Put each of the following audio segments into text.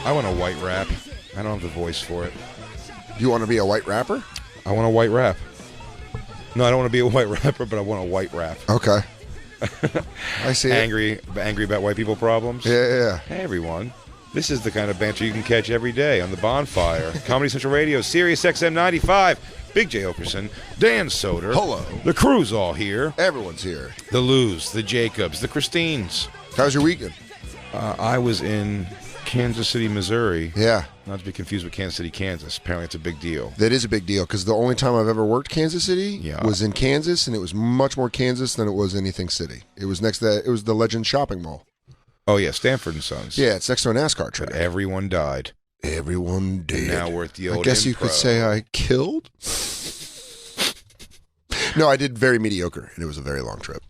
I want a white rap. I don't have the voice for it. You want to be a white rapper? I want a white rap. No, I don't want to be a white rapper, but I want a white rap. Okay. I see Angry about white people problems? Yeah. Hey, everyone. This is the kind of banter you can catch every day on the Bonfire. Comedy Central Radio, Sirius XM 95. Big J. Oakerson, Dan Soder. Hello. The crew's all here. Everyone's here. The Lou's, the Jacobs, the Christines. How's your weekend? I was in Kansas City, Missouri. Yeah. Not to be confused with Kansas City, Kansas. Apparently it's a big deal. That is a big deal because the only time I've ever worked Kansas City was in Kansas, and it was much more Kansas than it was anything city. It was next to that. It was the Legend Shopping Mall. Oh, yeah, Stanford and Sons. Yeah, it's next to a NASCAR track. But everyone died. Everyone did. And now we're at the old I guess you could say I killed. No, I did very mediocre, and it was a very long trip.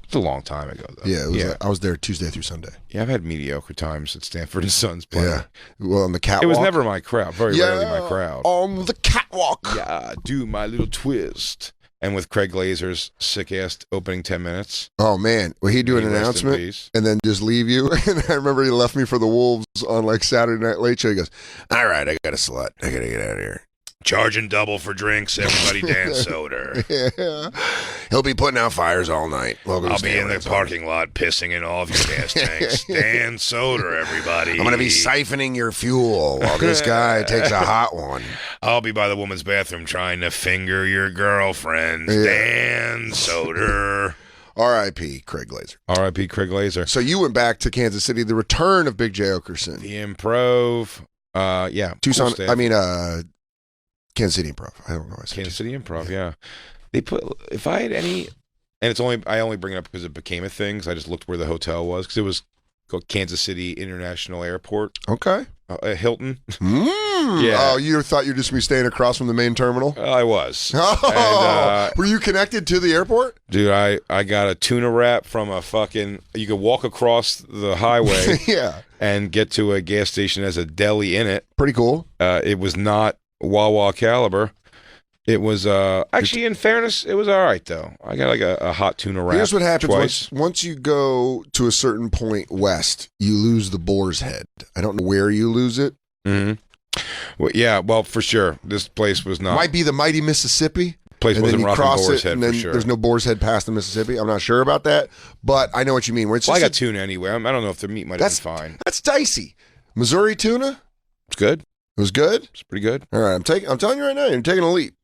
It's a long time ago, though. Yeah, it was I was there Tuesday through Sunday. Yeah, I've had mediocre times at Stanford and Sons playing. Yeah. Well, on the catwalk. It was never my crowd. Very rarely my crowd. On the catwalk. Yeah, do my little twist. And with Craig Glazer's sick-ass opening 10 minutes. Oh, man. Well, he'd do an announcement and then just leave you. And I remember he left me for the Wolves on like Saturday Night Late Show. He goes, all right, I got a slut. I got to get out of here. Charging double for drinks, everybody dance Soder. Yeah. He'll be putting out fires all night. I'll be in the parking lot pissing in all of your gas tanks. Dan Soder, everybody. I'm going to be siphoning your fuel while this guy takes a hot one. I'll be by the woman's bathroom trying to finger your girlfriend. Yeah. Dan Soder. R.I.P. Craig Glazer. R.I.P. Craig Glazer. So you went back to Kansas City, the return of Big J. Oakerson. The Improv. Yeah. Tucson, Kansas City Improv. I don't know. Kansas City Improv, yeah. They put, if I had any, and I only bring it up because it became a thing, because I just looked where the hotel was, because it was called Kansas City International Airport. Okay. Hilton. Yeah. Oh, you thought you were just going to be staying across from the main terminal? I was. Oh, and, were you connected to the airport? Dude, I got a tuna wrap from a fucking, you could walk across the highway and get to a gas station that has a deli in it. Pretty cool. It was not Wawa caliber. It was actually, in fairness, it was all right though. I got like a hot tuna wrap. Here's what happens twice. once you go to a certain point west, you lose the boar's head. I don't know where you lose it. Mm-hmm. Well, yeah, well, for sure, this place was not. Might be the mighty Mississippi. Place and wasn't then you rocking cross boar's it, head and then for sure. There's no boar's head past the Mississippi. I'm not sure about that, but I know what you mean. Where it's I got tuna anyway. I don't know if the meat might have been fine. That's dicey. Missouri tuna. It's good. It was good. It's pretty good. All right, I'm telling you right now, you're taking a leap.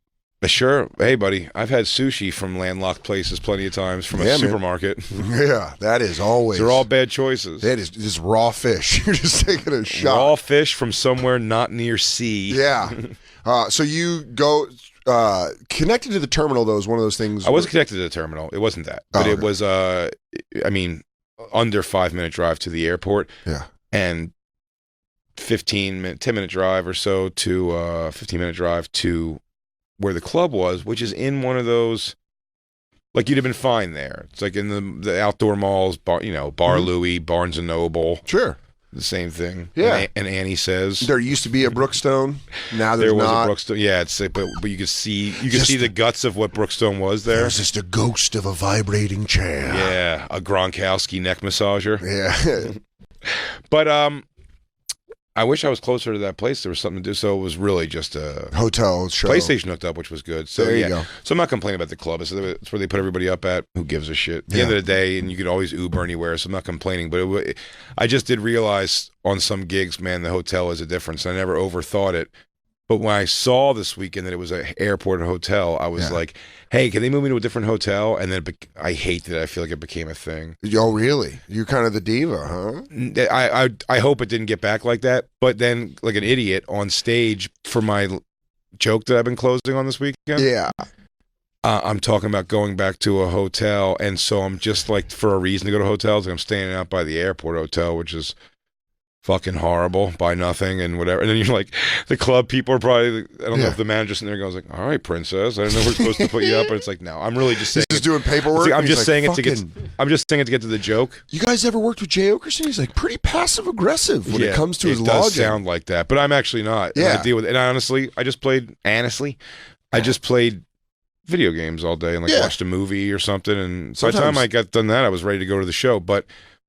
Sure. Hey, buddy, I've had sushi from landlocked places plenty of times from a supermarket. Yeah, that is always. They're all bad choices. That is just raw fish. You're just taking a shot. Raw fish from somewhere not near sea. Yeah. So you go connected to the terminal, though, is one of those things. I wasn't connected to the terminal. It wasn't that. But it was, I mean, under 5-minute drive to the airport. Yeah. And 10-minute drive or so to 15-minute drive to where the club was, which is in one of those, like you'd have been fine there. It's like in the outdoor malls, Bar Louie, Barnes and Noble. Sure. The same thing. Yeah. And Annie says there used to be a Brookstone. Now there's not. There was a Brookstone. Yeah, it's but you could see the guts of what Brookstone was there. There's just a ghost of a vibrating chair. Yeah, a Gronkowski neck massager. Yeah. But I wish I was closer to that place. There was something to do. So it was really just a hotel show. PlayStation hooked up, which was good. So there you go. So I'm not complaining about the club. It's where they put everybody up at. Who gives a shit? At the end of the day, and you could always Uber anywhere. So I'm not complaining. But I just did realize on some gigs, man, the hotel is a difference. I never overthought it. But when I saw this weekend that it was an airport and hotel, I was like, hey, can they move me to a different hotel? And then I hate that I feel like it became a thing. Oh, really? You're kind of the diva, huh? I hope it didn't get back like that. But then, like an idiot on stage for my joke that I've been closing on this weekend. Yeah. I'm talking about going back to a hotel. And so I'm just like, for a reason to go to hotels, I'm staying out by the airport hotel, which is fucking horrible, buy nothing and whatever. And then you're like, the club people are probably, I don't know if the manager's sitting there goes like, all right, princess, I didn't know we're supposed to put you up. But it's like, no, I'm really just saying. He's just doing paperwork. I'm just saying it to get. I'm just saying it to get to the joke. You guys ever worked with Jay Oakerson? He's like pretty passive aggressive when it comes to his lodging. It does sound like that, but I'm actually not. Yeah. I deal with it. And honestly, I just played video games all day and watched a movie or something. And by the time I got done that, I was ready to go to the show. But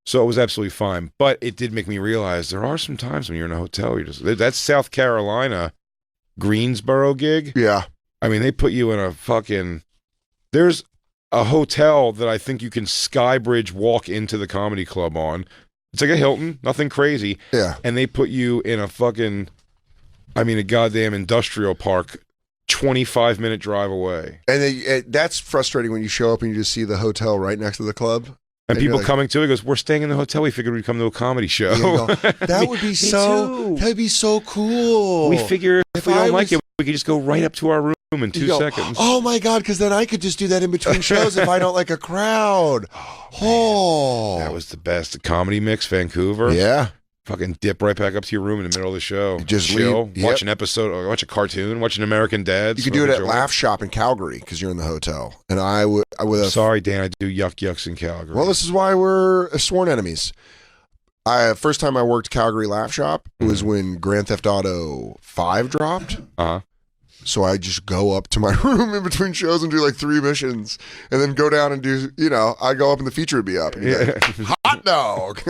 So it was absolutely fine. But it did make me realize there are some times when you're in a hotel, that's South Carolina Greensboro gig. Yeah. I mean, they put you in a fucking, there's a hotel that I think you can Skybridge walk into the comedy club on. It's like a Hilton, nothing crazy. Yeah. And they put you in a fucking, I mean, a goddamn industrial park 25-minute drive away. And that's frustrating when you show up and you just see the hotel right next to the club. And people like, coming to it goes, we're staying in the hotel. We figured we'd come to a comedy show. That would be that'd be so cool. We figure if we don't like it, we could just go right up to our room in 2 seconds. Oh my God, because then I could just do that in between shows if I don't like a crowd. Oh. That was the best. The Comedy Mix, Vancouver. Yeah. Fucking dip right back up to your room in the middle of the show. Just chill, watch an episode, or watch a cartoon, watch an American Dad. You could do it at Laugh Shop in Calgary because you're in the hotel. And I would sorry, Dan, I do yucks in Calgary. Well, this is why we're sworn enemies. First time I worked Calgary Laugh Shop was when Grand Theft Auto 5 dropped. Uh-huh. So I just go up to my room in between shows and do like 3 missions and then go down and do, I go up and the feature would be up. And like, hot dog,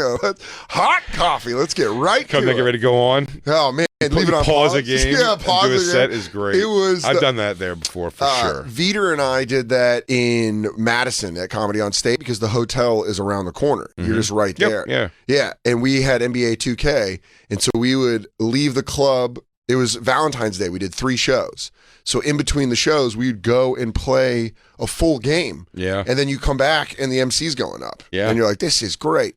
hot coffee. Let's get right to it. Get ready to go on. Oh, man. Leave it on pause a game. Yeah, pause do a set is great. I've done that there before for sure. Veter and I did that in Madison at Comedy on State because the hotel is around the corner. You're just right there. Yeah. And we had NBA 2K. And so we would leave the club. It was Valentine's Day. We did 3 shows. So in between the shows, we'd go and play a full game. Yeah. And then you come back and the MC's going up. Yeah. And you're like, this is great.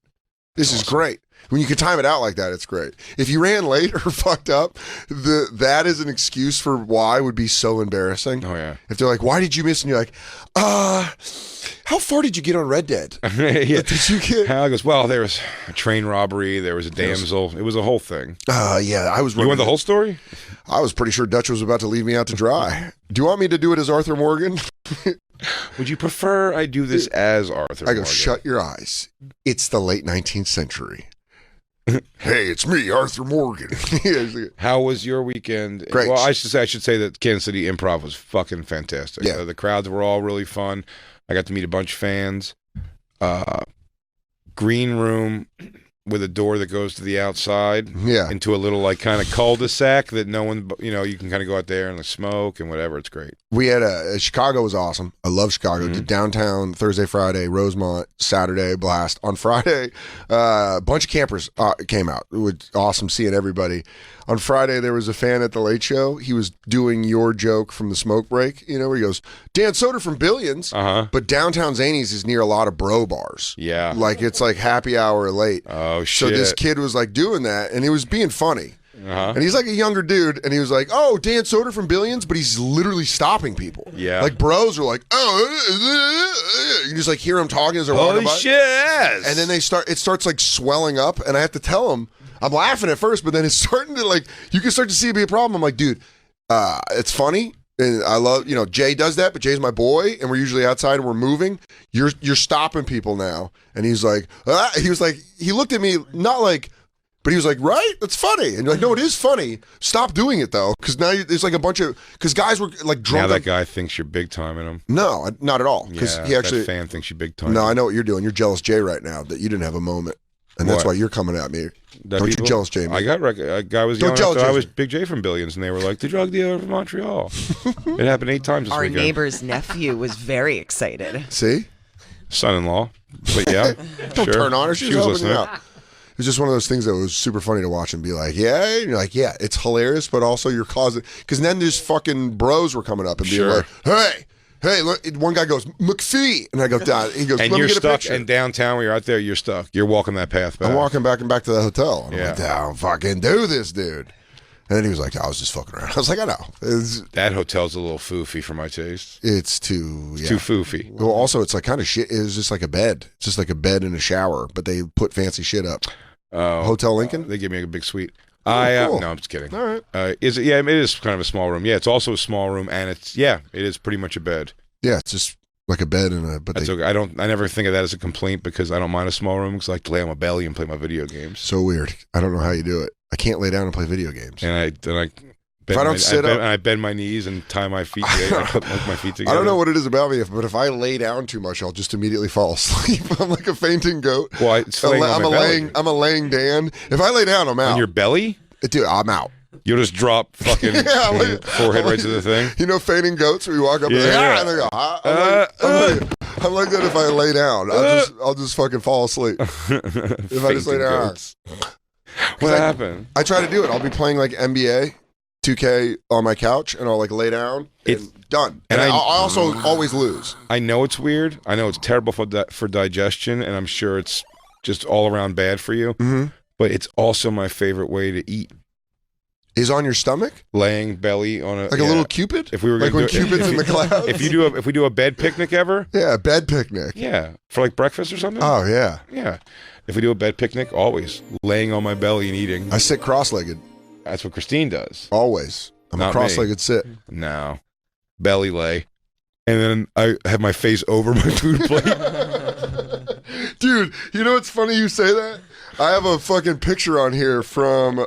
This is great. When you can time it out like that, it's great. If you ran late or fucked up, that is an excuse for why would be so embarrassing. Oh, yeah. If they're like, why did you miss? And you're like, how far did you get on Red Dead? Yeah. Did you get? Hal goes, well, there was a train robbery. There was a damsel. It was a whole thing. Yeah. I was. You want the whole story? I was pretty sure Dutch was about to leave me out to dry. Do you want me to do it as Arthur Morgan? Would you prefer I do this as Arthur Morgan? I go, shut your eyes. It's the late 19th century. Hey, it's me, Arthur Morgan. How was your weekend? Great. Well, I should say that Kansas City Improv was fucking fantastic. Yeah. The crowds were all really fun. I got to meet a bunch of fans. Green room with a door that goes to the outside. Yeah. Into a little like kind of cul-de-sac that no one, you can kind of go out there and like, smoke and whatever. It's great. We had Chicago was awesome. I love Chicago. Did downtown Thursday, Friday, Rosemont, Saturday, blast. On Friday, a bunch of campers came out. It was awesome seeing everybody. On Friday, there was a fan at the Late Show. He was doing your joke from the smoke break, where he goes, Dan Soder from Billions, but downtown Zanies is near a lot of bro bars. Yeah. Like, it's like happy hour late. Oh, shit. So this kid was like doing that, and he was being funny. And he's like a younger dude, and he was like, oh, Dan Soder from Billions, but he's literally stopping people. Yeah. Like, bros are like, oh, you just like hear him talking as they're walking by. Holy shit. And then it starts like swelling up, and I have to tell him, I'm laughing at first, but then it's starting to like, you can start to see it be a problem. I'm like, dude, it's funny. And I love, Jay does that, but Jay's my boy, and we're usually outside and we're moving. You're stopping people now. And he's like, he looked at me, not like, but he was like, right? That's funny. And you're like, no, it is funny. Stop doing it, though. Because now there's like a bunch of, because guys were like drunk. Now that guy thinks you're big time in him. No, not at all. Because he actually. That fan thinks you're big time. No, I know what you're doing. You're jealous Jay right now that you didn't have a moment. And that's why you're coming at me. Don't you jealous Jay, man. A guy was yelling after I was Big J from Billions, and they were like, the drug dealer from Montreal. It happened 8 times this weekend. Our neighbor's nephew was very excited. See? Son-in-law. But yeah, Don't turn on her. She was listening. Out. It was just one of those things that was super funny to watch and be like, yeah. And you're like, yeah, it's hilarious, but also you're causing. Because then there's fucking bros were coming up and being like, hey, look, one guy goes, McPhee. And I go, down. He goes, and let you're me get a stuck picture. in downtown when you're out there, you're stuck. You're walking that path back. I'm walking back to the hotel. And yeah. I'm like, don't fucking do this, dude. And then he was like, I was just fucking around. I was like, I know. That hotel's a little foofy for my taste. It's too foofy. Well, also, it's like kind of shit. It was just like a bed. It's just like a bed and a shower, but they put fancy shit up. Hotel Lincoln? They give me a big suite. Cool. No, I'm just kidding. All right. Is it? Yeah, it is kind of a small room. Yeah, it's also a small room, and it is pretty much a bed. Yeah, it's just like a bed and a. But that's okay. I never think of that as a complaint because I don't mind a small room because I like to lay on my belly and play my video games. So weird. I don't know how you do it. I can't lay down and play video games. And I If I don't sit up, I bend my knees and tie my feet together. I put my feet together. I don't know what it is about me, but if I lay down too much, I'll just immediately fall asleep. I'm like a fainting goat. Well, I'm a laying Dan. If I lay down, I'm out. On your belly? Dude, I'm out. You'll just drop fucking forehead right to the thing. You know, fainting goats where you walk up and they go, I'm like that if I lay down. I'll just fucking fall asleep. If I just lay down. What happened? I try to do it. I'll be playing like NBA 2K on my couch and I'll like lay down and done. And I also always lose. I know it's weird. I know it's terrible for digestion, and I'm sure it's just all around bad for you. Mm-hmm. But it's also my favorite way to eat. Is on your stomach? Laying belly on a a little Cupid? If we were like when Cupid's in the clouds? If we do a bed picnic ever? Yeah, a bed picnic. Yeah. For like breakfast or something? Oh, yeah. Yeah. If we do a bed picnic, always laying on my belly and eating. I sit cross-legged. That's what Christine does. Always. I'm Not a cross-legged sit. No. Belly lay. And then I have my face over my food plate. Dude, you know what's funny you say that? I have a fucking picture on here from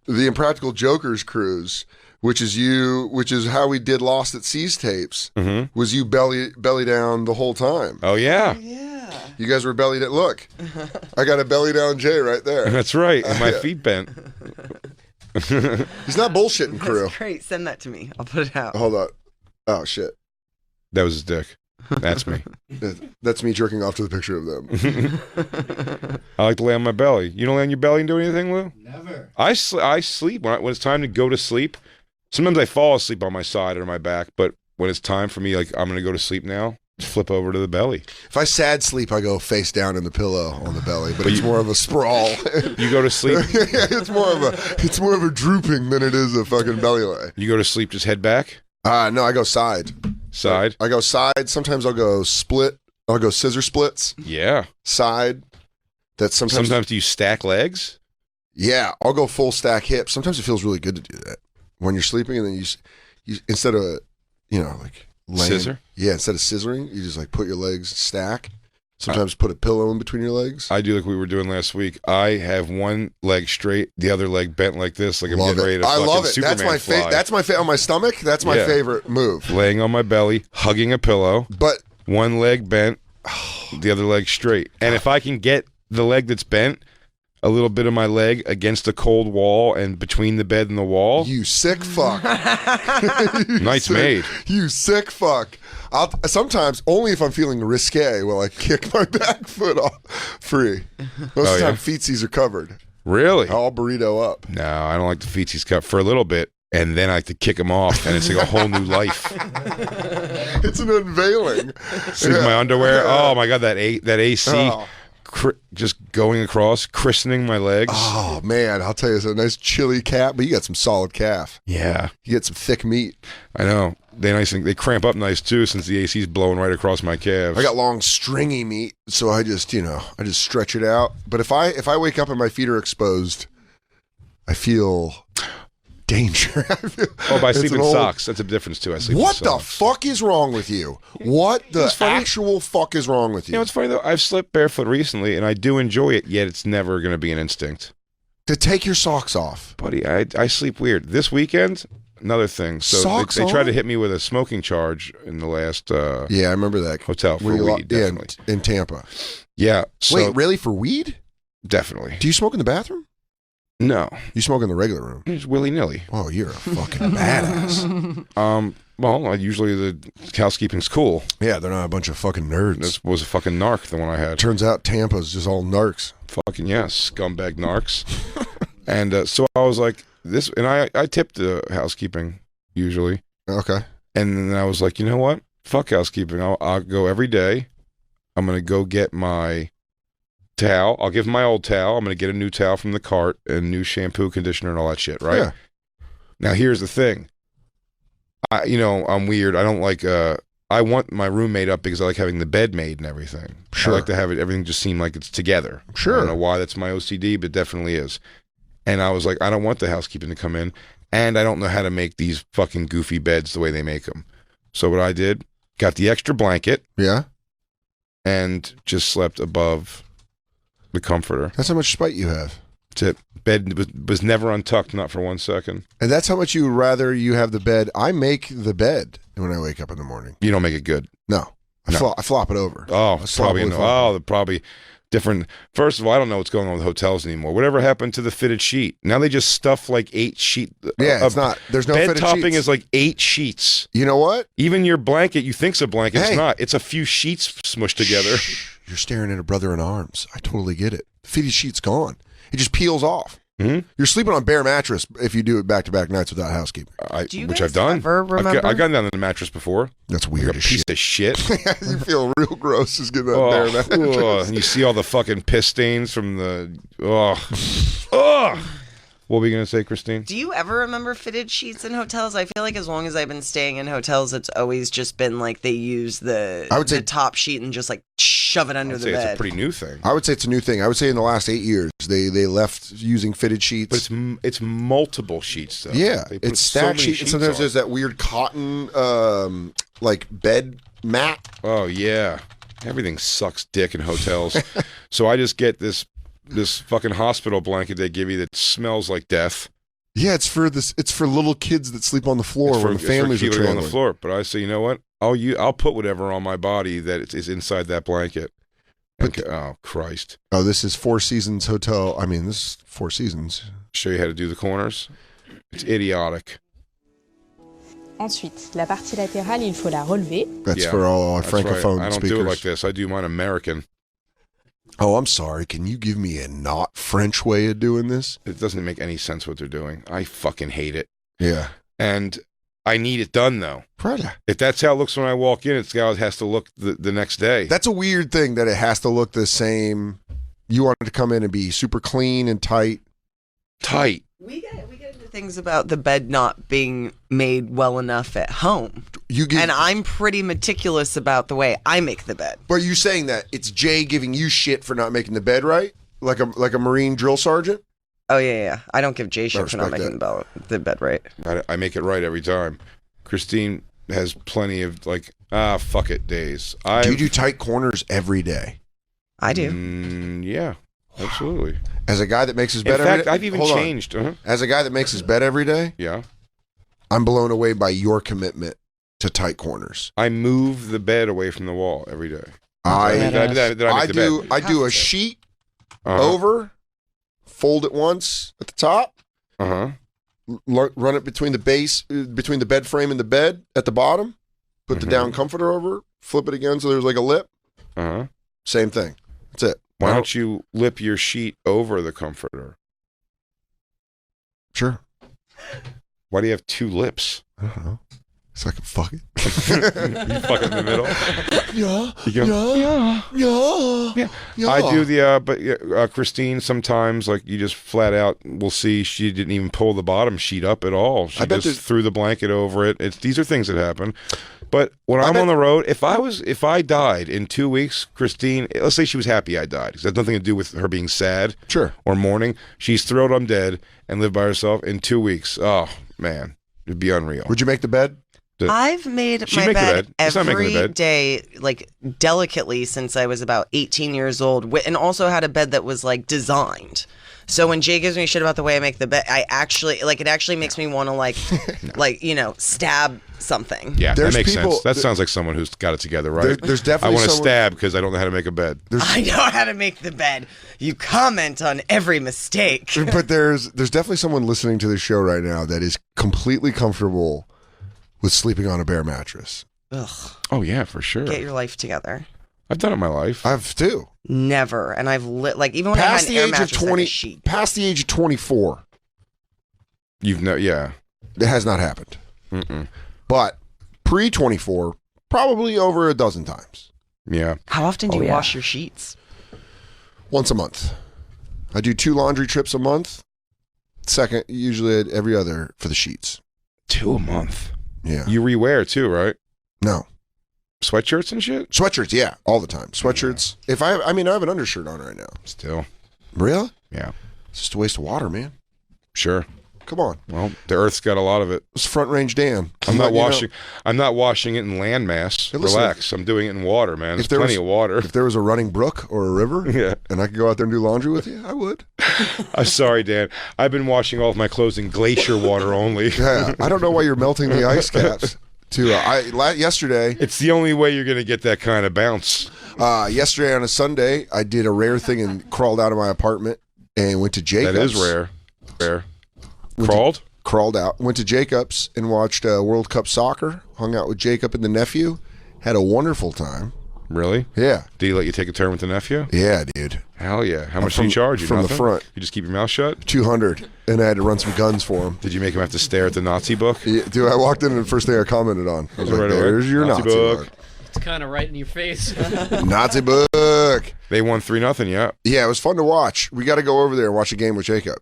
the Impractical Jokers cruise, which is how we did Lost at Seas tapes. Mm-hmm. Was you belly down the whole time? Oh yeah, you guys were belly down. Look, I got a belly down Jay right there. That's right, and my feet bent. He's not bullshitting, crew. That's great. Send that to me. I'll put it out. Hold on. Oh shit, that was his dick. That's me. That's me jerking off to the picture of them. I like to lay on my belly. You don't lay on your belly and do anything, Lou? Never. I sleep when it's time to go to sleep. Sometimes I fall asleep on my side or my back, but when it's time for me, like I'm going to go to sleep now, just flip over to the belly. If I sad sleep, I go face down in the pillow on the belly, but it's more of a sprawl. You go to sleep? Yeah, it's more of a drooping than it is a fucking belly lay. You go to sleep, just head back? No, I go side. Side? I go side. Sometimes I'll go split. I'll go scissor splits. Yeah. Side. That's sometimes do you stack legs? Yeah, I'll go full stack hips. Sometimes it feels really good to do that when you're sleeping, and then you instead of like laying, scissor. Yeah, instead of scissoring, you just like put your legs stack. Sometimes put a pillow in between your legs. I do like we were doing last week. I have one leg straight, the other leg bent like this, like I'm getting ready to fucking love it. Superman That's my fly. That's my on my stomach. That's my favorite move. Laying on my belly, hugging a pillow, but one leg bent, the other leg straight. And if I can get the leg that's bent, a little bit of my leg against a cold wall and between the bed and the wall. You sick fuck. Nice made. You sick fuck. I'll sometimes, only if I'm feeling risque, will I kick my back foot off free. Most of the time, feetsies are covered. Really? I'll burrito up. No, I don't like the feetsies cut for a little bit, and then I like to kick them off, and it's like a whole new life. It's an unveiling. See my underwear? Oh my god, that AC. Oh. Just going across, christening my legs. Oh man, I'll tell you, it's a nice chilly calf, but you got some solid calf. Yeah, you get some thick meat. I know. They cramp up nice too, since the AC's blowing right across my calves. I got long, stringy meat, so I just stretch it out. But if I wake up and my feet are exposed, I feel danger. By sleeping socks. That's a difference too. I sleep What in the fuck is wrong with you? What the actual fuck is wrong with you? You know what's funny though? I've slept barefoot recently and I do enjoy it, yet it's never going to be an instinct. To take your socks off. Buddy, I sleep weird. This weekend, another thing. So they tried to hit me with a smoking charge in the last I remember that. Hotel for weed, definitely. In Tampa. Yeah. So, wait, really? For weed? Definitely. Do you smoke in the bathroom? No. You smoke in the regular room? It's willy-nilly. Oh, you're a fucking badass. Well, usually the housekeeping's cool. Yeah, they're not a bunch of fucking nerds. This was a fucking narc, the one I had. Turns out Tampa's just all narcs. Fucking yes, scumbag narcs. And so I was like, and I tipped the housekeeping, usually. Okay. And then I was like, you know what? Fuck housekeeping. I'll go every day. I'm going to go get my towel. I'll give him my old towel. I'm going to get a new towel from the cart and new shampoo, conditioner, and all that shit, right? Yeah. Now, here's the thing. I'm weird. I don't like, I want my room made up because I like having the bed made and everything. Sure. I like to have everything just seem like it's together. Sure. I don't know why that's my OCD, but it definitely is. And I was like, I don't want the housekeeping to come in, and I don't know how to make these fucking goofy beds the way they make them. So what I did, got the extra blanket. Yeah. And just slept above the comforter. That's how much spite you have. That's it. bed was never untucked, not for 1 second. And that's how much you would rather you have the bed. I make the bed when I wake up in the morning. You don't make it good. No. I flop it over. Oh, probably different. First of all, I don't know what's going on with hotels anymore. Whatever happened to the fitted sheet? Now they just stuff like 8 sheet. Yeah, it's not. There's no bed fitted topping sheets. is like 8 sheets. You know what? Even your blanket, you think's a blanket, Hey. it's not. It's a few sheets smushed together. Shh. You're staring at a brother in arms. I totally get it. The fitted sheet's gone. It just peels off. Mm-hmm. You're sleeping on bare mattress if you do it back-to-back nights without housekeeping. Do you which guys I've done. ever remember? I've gotten down on the mattress before. That's Like weird a as piece shit. of shit. You feel real gross just getting that bare mattress. And you see all the fucking piss stains from the. Oh. What were you going to say, Christine? Do you ever remember fitted sheets in hotels? I feel like as long as I've been staying in hotels, it's always just been like they use the top sheet and just like shove it under the bed. It's a pretty new thing. I would say it's a new thing. I would say in the last 8 years, they left using fitted sheets. But it's multiple sheets, though. Yeah, They put it's so stacked many sheets. And sometimes on. there's that weird cotton, like bed mat. Oh, yeah. Everything sucks dick in hotels. So I just get this fucking hospital blanket they give you that smells like death. Yeah, it's for this. It's for little kids that sleep on the floor when the families are on the traveling. floor. But I say, you know what? I'll put whatever on my body that is inside that blanket. Oh, Christ. Oh, this is Four Seasons Hotel. I mean, this is Four Seasons. Show you how to do the corners. It's idiotic. Ensuite, la partie latérale, il faut la relever. That's Yeah, for all our that's francophone right. I don't speakers. do it like this. I do mine American. Oh, I'm sorry. Can you give me a not French way of doing this? It doesn't make any sense what they're doing. I fucking hate it. Yeah. And I need it done, though. Prada. If that's how it looks when I walk in, it's how it has to look the next day. That's a weird thing that it has to look the same. You want it to come in and be super clean and tight. Tight. We get into things about the bed not being made well enough at home. And I'm pretty meticulous about the way I make the bed. But are you saying that it's Jay giving you shit for not making the bed right? Like a Marine drill sergeant? Oh, yeah. I don't give Jay shit for not respect making the bed right. I make it right every time. Christine has plenty of fuck it days. Do you do tight corners every day? I do. Yeah, absolutely. As a guy that makes his bed In every fact, day? I've even Hold on. changed. Uh-huh. As a guy that makes his bed every day, Yeah. I'm blown away by your commitment to tight corners. I move the bed away from the wall every day. I Did I make the bed? I do a sheet Uh-huh. over, fold it once at the top, Uh-huh. run it between the bed frame and the bed at the bottom, put the down comforter over, flip it again so there's like a lip. Uh-huh. Same thing. That's it. Why don't you lip your sheet over the comforter? Sure. Why do you have 2 lips? I don't know. So I can fuck it. You fuck it in the middle. Yeah. You go, Yeah. I do but Christine sometimes, like, you just flat out will see she didn't even pull the bottom sheet up at all. She I bet just threw the blanket over it. These are things that happen. But when I'm on the road, if I died in 2 weeks, Christine, let's say she was happy I died. 'Cause it has nothing to do with her being sad or mourning. She's thrilled I'm dead and lived by herself in 2 weeks. Oh, man. It'd be unreal. Would you make the bed? I've made She'd my make the bed bed. It's not making the every bed. day, like delicately since I was about 18 years old, and also had a bed that was like designed. So when Jay gives me shit about the way I make the bed, it actually makes me want to stab something. Yeah, There's that makes people- sense. That sounds like someone who's got it together, right? There's definitely I want to someone- stab because I don't know how to make a bed. I know how to make the bed. You comment on every mistake. But there's definitely someone listening to this show right now that is completely comfortable with sleeping on a bare mattress. Ugh. Oh, yeah, for sure. Get your life together. I've done it in my life. I've too. Never. And I've even when Past I the had an air age of mattress, I had 20, a sheet. past the age of 24, Yeah. it has not happened. Mm-mm. But pre-24, probably over a dozen times. Yeah. How often do you wash your sheets? Once a month. I do 2 laundry trips a month. Second, usually every other for the sheets. 2 a month. Yeah. You rewear too, right? No. Sweatshirts and shit? Sweatshirts, yeah, all the time. Sweatshirts. If I have an undershirt on right now. Still. Really? Yeah. It's just a waste of water, man. Sure. Come on. Well, the Earth's got a lot of it. It's Front Range Dan. I'm not washing. I'm not washing it in landmass. Hey, listen, Relax. I'm doing it in water, man. There's there plenty was- of water. If there was a running brook or a river, Yeah. and I could go out there and do laundry with you, I would. I'm sorry, Dan. I've been washing all of my clothes in glacier water only. Yeah, I don't know why you're melting the ice caps. Yesterday. It's the only way you're going to get that kind of bounce. Yesterday on a Sunday, I did a rare thing and crawled out of my apartment and went to Jacobs. That is rare. Rare. Crawled out, went to Jacobs and watched World Cup soccer, hung out with Jacob and the nephew, had a wonderful time. Really? Yeah. Did he let you take a turn with the nephew? Yeah, dude. Hell yeah. How much did he charge you? From Nothing? the front. You just keep your mouth shut? 200, and I had to run some guns for him. Did you make him have to stare at the Nazi book? Yeah, dude, I walked in and the first thing I commented on. I was like, Right away. there's your Nazi book. It's kind of right in your face. Nazi book. They won 3-0, yeah. Yeah, it was fun to watch. We got to go over there and watch a game with Jacob.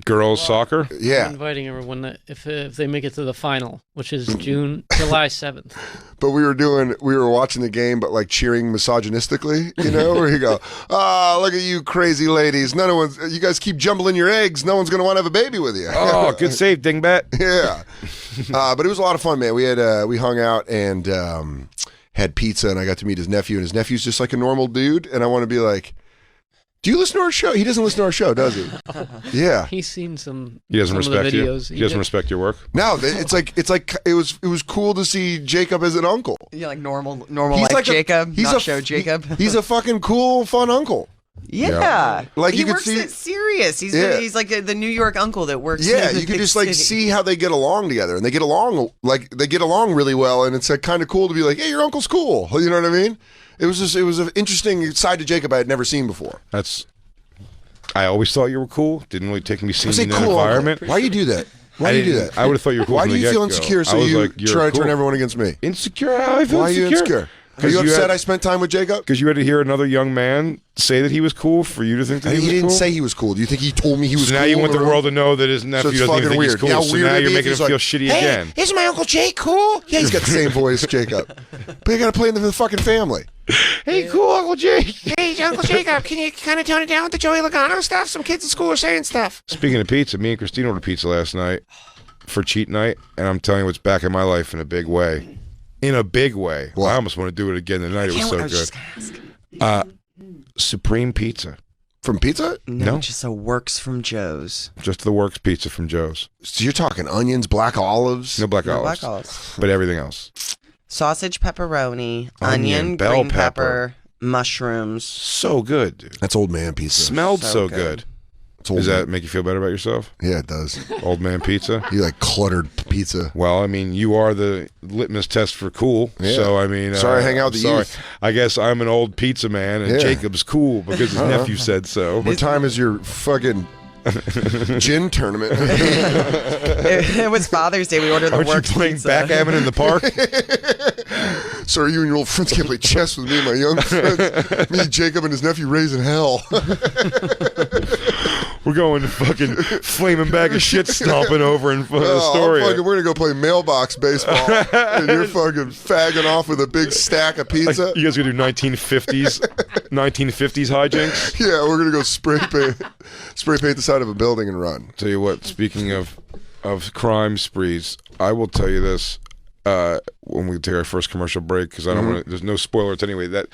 Girls soccer? I'm Yeah, inviting everyone if they make it to the final, which is July 7th. but we were watching the game, but like cheering misogynistically, where you go, look at you crazy ladies. You guys keep jumbling your eggs. No one's going to want to have a baby with you. Oh, good save, dingbat. Yeah. But it was a lot of fun, man. We hung out and had pizza, and I got to meet his nephew, and his nephew's just like a normal dude, and I want to be like, do you listen to our show? He doesn't listen to our show, does he? Yeah. He's seen some. He doesn't some of the respect you. videos. He doesn't respect your work. No, it was cool to see Jacob as an uncle. Yeah, like normal He's life like Jacob, not show Jacob. He's a fucking cool, fun uncle. Yeah. Like he you could works see- at Sirius. Yeah. He's like the New York uncle that works. Yeah, in the you can big just like city. see how they get along together, and they get along really well, and it's like kind of cool to be like, hey, your uncle's cool. You know what I mean? It was an interesting side to Jacob I had never seen before. I always thought you were cool. Didn't really take me seeing I say you in that cool, environment. uncle. Why do you do that? Why do you do that? I would have thought you were cool. Why from do the you feel get-go. insecure? So I was you like, you're try to cool. turn everyone against me. Insecure? How I feel Why are you insecure? Are you upset I spent time with Jacob? Because you had to hear another young man say that he was cool for you to think that he was didn't cool? say he was cool. Do you think he told me he was So cool? now you in want the room? world to know that his nephew it's doesn't even fucking think weird. he's cool. How So weird now it'd you're be making him if he's feel like, shitty hey, again. Isn't my Uncle Jay cool? Yeah, he's got the same voice as Jacob. But you got to play in the fucking family. Hey, cool, Uncle Jay. Hey, Uncle Jacob, can you kind of tone it down with the Joey Logano stuff? Some kids at school are saying stuff. Speaking of pizza, me and Christine ordered pizza last night for cheat night, and I'm telling you what's back in my life in a big way. In a big way. What? I almost want to do it again tonight. It was so I was good. just gonna ask. Supreme Pizza. From pizza? No. Just a Works from Joe's. Just the works pizza from Joe's. So you're talking onions, black olives? No black No olives. black olives. But everything else. Sausage, pepperoni, Onion, onion, bell green pepper. pepper, mushrooms. So good, dude. That's old man pizza. Smelled so So good. good. It's old Does man. that make you feel better about yourself? Yeah, it does. Old man pizza? You like cluttered pizza. Well, I mean, you are the litmus test for cool. Yeah. So, I mean... Sorry I hang out with the sorry. youth. I guess I'm an old pizza man, and Yeah. Jacob's cool because his nephew said so. What time is your fucking gin tournament? It was Father's Day. We ordered the Aren't you Works playing pizza. backgammon in the park? Sir, you and your old friends can't play chess with me and my young friends. Me, Jacob, and his nephew raising hell. We're going to fucking flaming bag of shit stomping over in Astoria. we're going to go play mailbox baseball. And you're fucking fagging off with a big stack of pizza. You guys gonna do 1950s hijinks? Yeah, we're going to go spray paint the side of a building and run. Tell you what, speaking of crime sprees, I will tell you this when we take our first commercial break, because I don't want to, there's no spoilers anyway, that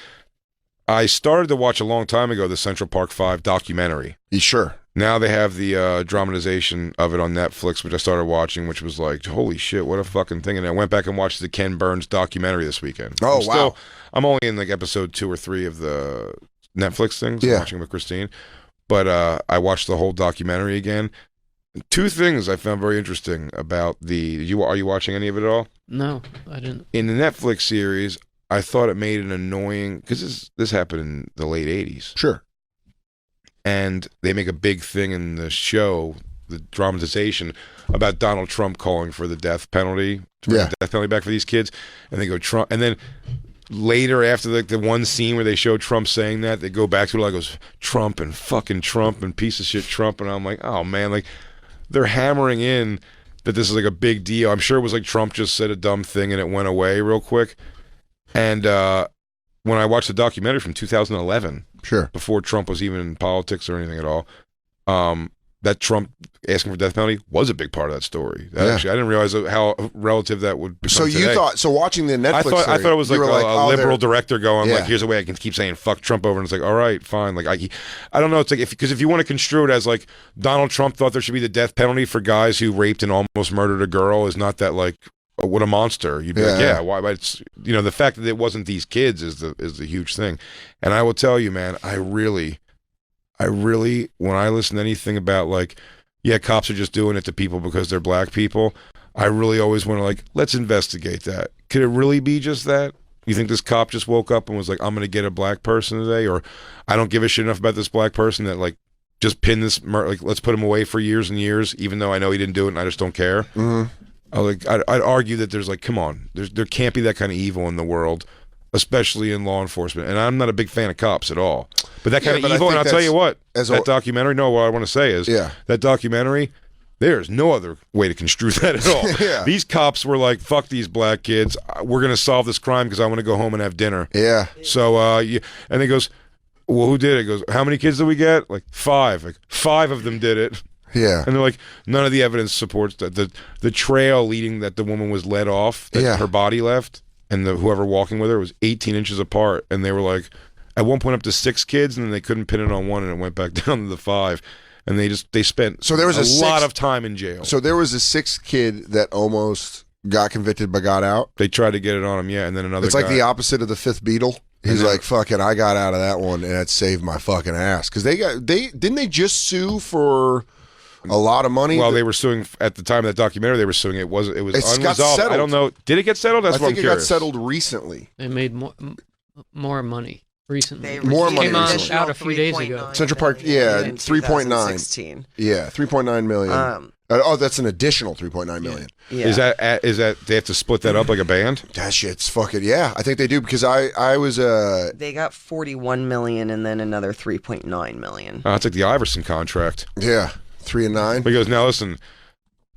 I started to watch a long time ago the Central Park 5 documentary. You sure? Now they have the dramatization of it on Netflix, which I started watching, which was like, holy shit, what a fucking thing. And I went back and watched the Ken Burns documentary this weekend. Oh, wow. I'm only in like episode 2 or 3 of the Netflix things. Yeah. I'm watching with Christine. But I watched the whole documentary again. 2 things I found very interesting about are you watching any of it at all? No, I didn't. In the Netflix series, I thought it made an annoying, because this happened in the late 80s. Sure. And they make a big thing in the show, the dramatization, about Donald Trump calling for the death penalty, to bring the death penalty back for these kids. And they go Trump, and then later, after the one scene where they show Trump saying that, they go back to it like it was Trump and fucking Trump and piece of shit Trump, and I'm like, oh man, like they're hammering in that this is like a big deal. I'm sure it was like Trump just said a dumb thing and it went away real quick. And when I watched the documentary from 2011, Sure. before Trump was even in politics or anything at all, that Trump asking for death penalty was a big part of that story. Actually, I didn't realize how relative that would become So you today. thought, so watching the Netflix I thought it was like a liberal they're- director going Yeah. like, here's a way I can keep saying fuck Trump over, and it's like, all right, fine. Like I don't know. It's like because if you want to construe it as like Donald Trump thought there should be the death penalty for guys who raped and almost murdered a girl, is not that like what a monster. You'd be like, yeah, why? But it's the fact that it wasn't these kids is the huge thing. And I will tell you, man, I really, when I listen to anything about like, yeah, cops are just doing it to people because they're black people, I really always want to like, let's investigate that. Could it really be just that? You think this cop just woke up and was like, I'm going to get a black person today, or I don't give a shit enough about this black person that like just pin this, like let's put him away for years and years, even though I know he didn't do it and I just don't care. I'd argue that there's like, come on, there can't be that kind of evil in the world, especially in law enforcement. And I'm not a big fan of cops at all. But that kind of evil, and I'll tell you what, that documentary, what I want to say is, that documentary, there's no other way to construe that at all. These cops were like, fuck these black kids. We're going to solve this crime because I want to go home and have dinner. Yeah. So, and he goes, well, who did it? He goes, how many kids did we get? Like 5. Like 5 of them did it. Yeah. And they're like, none of the evidence supports that. The trail leading that the woman was led off, that her body left, and whoever walking with her was 18 inches apart. And they were like, at one point up to 6 kids, and then they couldn't pin it on one, and it went back down to the 5. And they spent so there was a lot of time in jail. So there was a 6th kid that almost got convicted but got out. They tried to get it on him, and then another. It's like the opposite of the 5th Beatle. He's like, fuck it, I got out of that one, and that saved my fucking ass. Because didn't they just sue for a lot of money? Well, they were suing at the time of that documentary. They were suing. It was It's unresolved. got settled. I don't know. Did it get settled? That's I what think I'm it got curious. settled recently. They made more money recently. More money came recently. out a few days ago. Central Park, 3.9. Yeah, 3.9 million. That's an additional 3.9 million. Yeah. Is that they have to split that up like a band? That shit's fucking I think they do because I was they got 41 million and then another 3.9 million. It's like the Iverson contract. Yeah, 3 and 9. But he goes, now listen,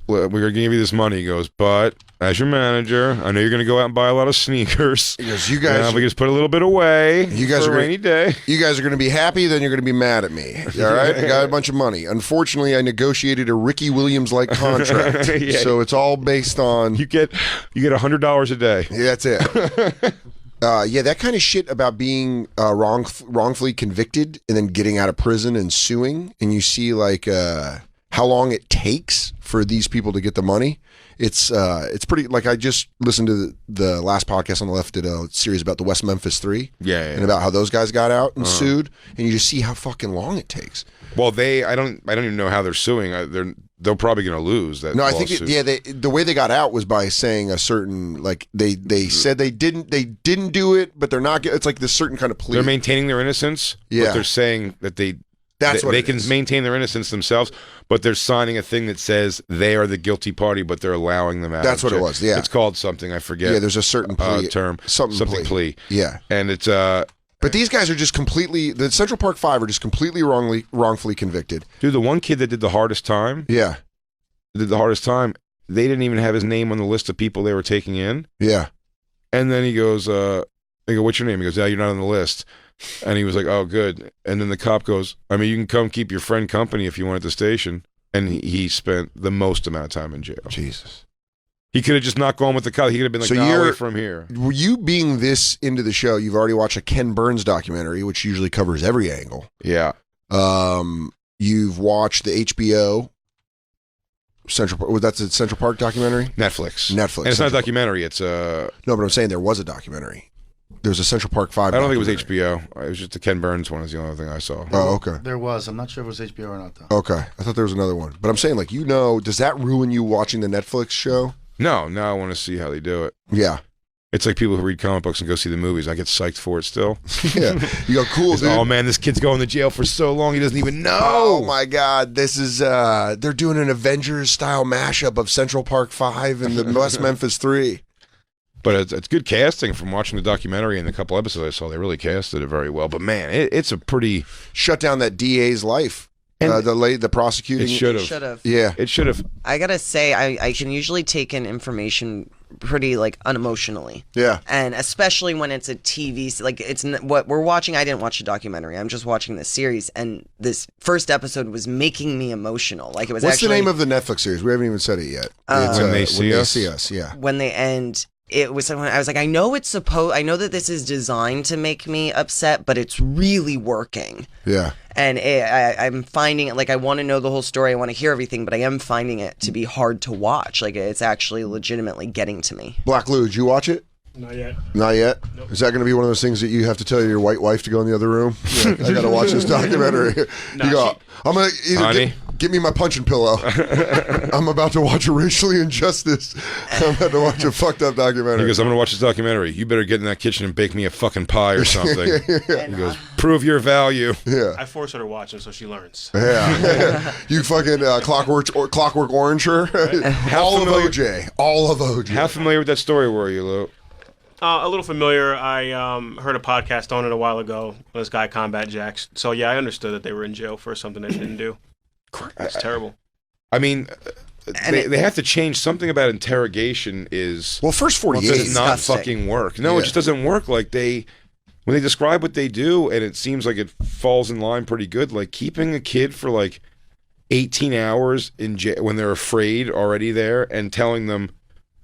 we're gonna give you this money. He goes, but as your manager, I know you're gonna go out and buy a lot of sneakers. He goes, you guys, we just put a little bit away. You guys for are a rainy day. You guys are gonna be happy, then you're gonna be mad at me. All right, I got a bunch of money. Unfortunately, I negotiated a Ricky Williams like contract, so it's all based on you get $100 a day. Yeah, that's it. That kind of shit about being wrongfully convicted and then getting out of prison and suing, and you see like how long it takes for these people to get the money. It's pretty. Like I just listened to the last podcast on the left, did a series about the West Memphis 3, and about how those guys got out and sued, and you just see how fucking long it takes. Well, I don't even know how they're suing. They're probably going to lose that. No, I lawsuit. think the way they got out was by saying a certain like they said they didn't do it, but they're not. It's like this certain kind of plea. They're maintaining their innocence. Yeah. But they're saying that they can maintain their innocence themselves, but they're signing a thing that says they are the guilty party, but they're allowing them out. That's what it was. Yeah, it's called something I forget. Yeah, there's a certain term, something plea. Yeah, and it's But these guys are just completely. The Central Park 5 are just completely wrongfully convicted. Dude, the one kid that did the hardest time. Yeah, did the hardest time. They didn't even have his name on the list of people they were taking in. Yeah, and then he goes, they go, "What's your name?" He goes, "Yeah, you're not on the list." And he was like, "Oh, good." And then the cop goes, "I mean, you can come keep your friend company if you want at the station." And he spent the most amount of time in jail. Jesus. He could have just not gone with the cop. He could have been like, "No, away from here." You being this into the show, you've already watched a Ken Burns documentary, which usually covers every angle. Yeah. You've watched the HBO Central Park. That's a Central Park documentary? Netflix. And it's not a documentary. It's No, but I'm saying there was a documentary. There's a Central Park 5. I don't think it was HBO. It was just the Ken Burns one is the only thing I saw. Oh, okay. There was. I'm not sure if it was HBO or not, though. Okay. I thought there was another one. But I'm saying, like, does that ruin you watching the Netflix show? No, now I want to see how they do it. Yeah. It's like people who read comic books and go see the movies. I get psyched for it still. Yeah. You go, cool, dude. Oh, man, this kid's going to jail for so long he doesn't even know. Oh, my God. This is, they're doing an Avengers-style mashup of Central Park 5 and the West Memphis 3. But it's good casting from watching the documentary and the couple episodes I saw. They really casted it very well. But, man, it's a pretty... Shut down that DA's life. The prosecuting... It should have. Yeah. It should have. I gotta say, I can usually take in information pretty like unemotionally. Yeah. And especially when it's a TV, like what we're watching. I didn't watch the documentary. I'm just watching this series, and this first episode was making me emotional. Like it was. What's the name of the Netflix series? We haven't even said it yet. It's, When They See Us. Yeah. When they end. It was someone I was like, I know that this is designed to make me upset, but it's really working. Yeah. And I'm finding it, like, I want to know the whole story. I want to hear everything, but I am finding it to be hard to watch. Like, it's actually legitimately getting to me. Black Lou, did you watch it? Not yet. Not yet? Nope. Is that going to be one of those things that you have to tell your white wife to go in the other room? Yeah, I got to watch this documentary. You go, I'm going to either give me my punching pillow. I'm about to watch a racially injustice. I'm about to watch a fucked up documentary. He goes, I'm going to watch this documentary. You better get in that kitchen and bake me a fucking pie or something. He goes, prove your value. Yeah. I force her to watch it so she learns. Yeah. You fucking Clockwork Orange her. All of OJ. How familiar with that story were you, Lou? A little familiar. I heard a podcast on it a while ago. This guy, Combat Jacks. So, yeah, I understood that they were in jail for something they didn't do. It's terrible. I mean, they have to change something about interrogation is... Well, first 48 does not fucking work. No, it just doesn't work. Like, when they describe what they do, and it seems like it falls in line pretty good, like keeping a kid for like 18 hours in jail when they're afraid already there and telling them...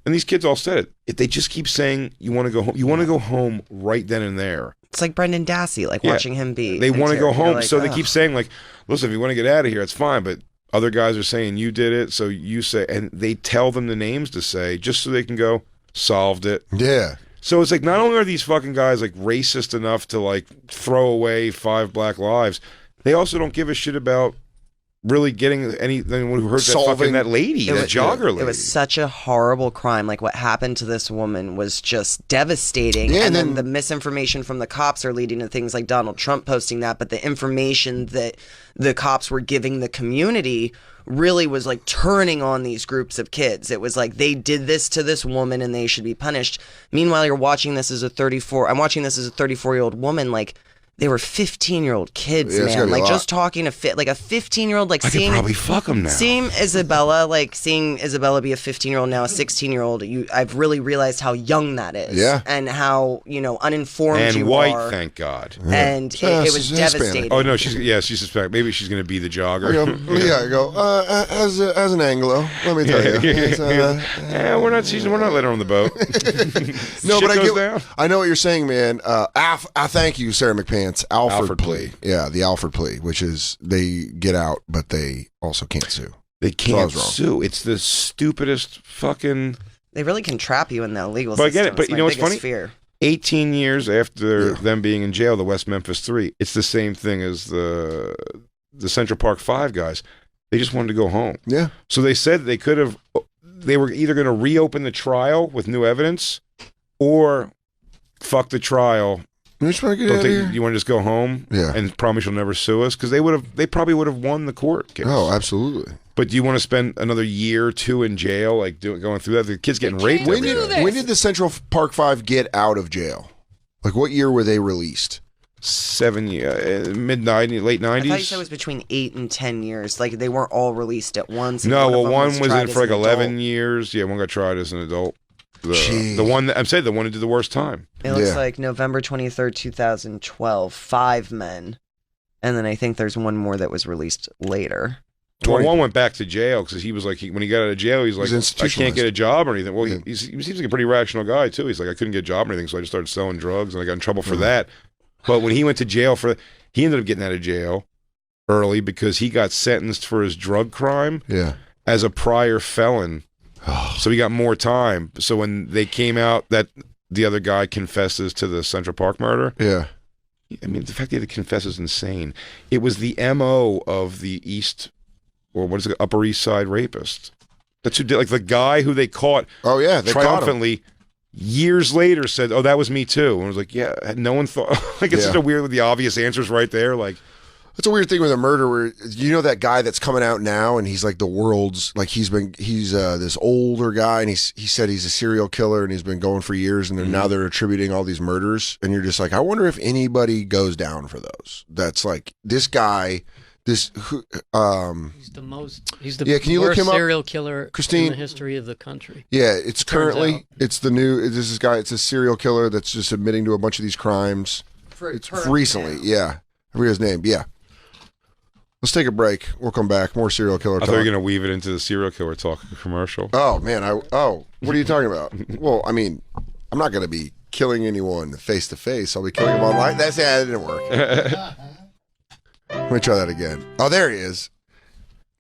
And these kids all said it. If they just keep saying, you want to go home, you want to go home right then and there. It's like Brendan Dassey, like watching him be. They want to go home, like, so they keep saying, like, listen, if you want to get out of here, it's fine. But other guys are saying you did it, so you say, and they tell them the names to say, just so they can go, solved it. Yeah. So it's like, not only are these fucking guys like racist enough to like throw away 5 black lives, they also don't give a shit about really getting anything who heard that lady, that jogger lady. It was such a horrible crime. Like what happened to this woman was just devastating. Yeah, and then the misinformation from the cops are leading to things like Donald Trump posting that. But the information that the cops were giving the community really was like turning on these groups of kids. It was like they did this to this woman and they should be punished. Meanwhile, you're watching this as a 34-year-old woman, like they were 15-year-old kids, man. Like just talking to like a 15-year-old, like I could probably fuck him now. Seeing Isabella be a 15-year-old now, a 16-year-old. I've really realized how young that is, and how uninformed and you white, are. Thank God. And it was devastating. Oh no, she's Hispanic. Maybe she's going to be the jogger. I go. As an Anglo, let me tell you. We're not letting her on the boat. No, but I know what you're saying, man. I thank you, Sarah McPants. Alfred plea. Yeah, the Alfred plea, which is they get out, but they also can't sue. They can't sue. It's the stupidest fucking... They really can trap you in the legal system. I get it, but you know what's funny? Fear. 18 years after them being in jail, the West Memphis 3, it's the same thing as the Central Park 5 guys. They just wanted to go home. Yeah. So they said they were either going to reopen the trial with new evidence or fuck the trial. You just want to get out of here? You want to just go home and promise you'll never sue us? Because they probably would have won the court case. Oh, absolutely. But do you want to spend another year or two in jail, like going through that? The kid's getting raped. When did the Central Park 5 get out of jail? Like, what year were they released? 7 years, mid-90s, late 90s. I thought you said it was between 8 and 10 years. Like, they weren't all released at once. No, one was in for like 11 years. Yeah, one got tried as an adult. The one that I'm saying, the one who did the worst time. It looks like November 23rd, 2012, 5 men. And then I think there's one more that was released later. Well, one went back to jail because he was like, when he got out of jail, he's like, I can't get a job or anything. Well, he seems like a pretty rational guy, too. He's like, I couldn't get a job or anything, so I just started selling drugs, and I got in trouble for that. But when he went to jail he ended up getting out of jail early because he got sentenced for his drug crime as a prior felon. So he got more time. So when they came out that the other guy confesses to the Central Park murder. Yeah. I mean, the fact that he confesses is insane. It was the MO of the Upper East Side rapist. That's who did, like the guy who they caught. Oh yeah, they triumphantly. Caught him. Years later said, "Oh, that was me too." And I was like, "Yeah." No one thought. Like it's such a weird with the obvious answers right there. Like that's a weird thing with a murder where you know that guy that's coming out now and he's like the world's like he's this older guy and he said he's a serial killer and he's been going for years and now they're attributing all these murders and you're just like I wonder if anybody goes down for those. That's like this guy This He's the can you look worst him up? serial killer Christine? in the history of the country. Yeah, it's currently out. it's the new. This guy. It's a serial killer that's just admitting to a bunch of these crimes. It's recently. Yeah, I forget his name. Yeah. Let's take a break. We'll come back. More serial killer talk. I thought you were going to weave it into the serial killer talk commercial. Oh man, what are you talking about? Well, I mean, I'm not going to be killing anyone face to face. I'll be killing them online. That didn't work. Let me try that again. Oh, there he is.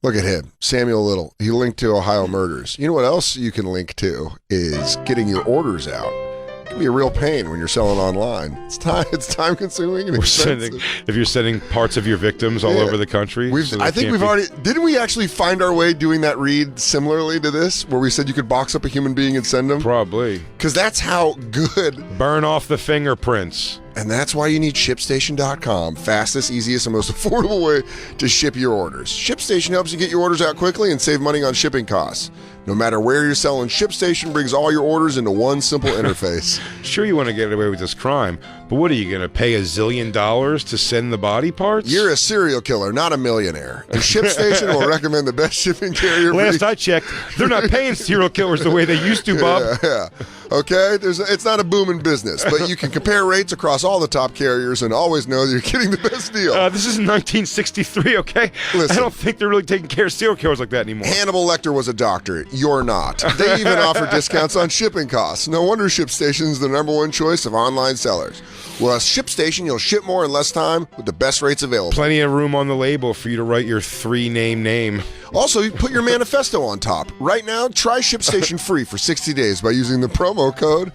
Look at him, Samuel Little. He linked to Ohio murders. You know what else you can link to is getting your orders out. It can be a real pain when you're selling online. It's time consuming and expensive. If you're sending parts of your victims all over the country. I think we've already. Didn't we actually find our way doing that read similarly to this, where we said you could box up a human being and send them? Probably. Because that's how good. Burn off the fingerprints. And that's why you need ShipStation.com. Fastest, easiest, and most affordable way to ship your orders. ShipStation helps you get your orders out quickly and save money on shipping costs. No matter where you're selling, ShipStation brings all your orders into one simple interface. Sure, you want to get away with this crime, but what are you going to pay $1 zillion to send the body parts? You're a serial killer, not a millionaire. And ShipStation will recommend the best shipping carrier. Last I checked, they're not paying serial killers the way they used to, Bob. Yeah. Okay? It's not a booming business, but you can compare rates across all the top carriers and always know that you're getting the best deal. This is 1963, okay? Listen, I don't think they're really taking care of serial killers like that anymore. Hannibal Lecter was a doctor. You're not. They even offer discounts on shipping costs. No wonder ShipStation's the #1 choice of online sellers. Well, at ShipStation, you'll ship more in less time with the best rates available. Plenty of room on the label for you to write your 3-name name. Also, you put your manifesto on top. Right now, try ShipStation free for 60 days by using the promo code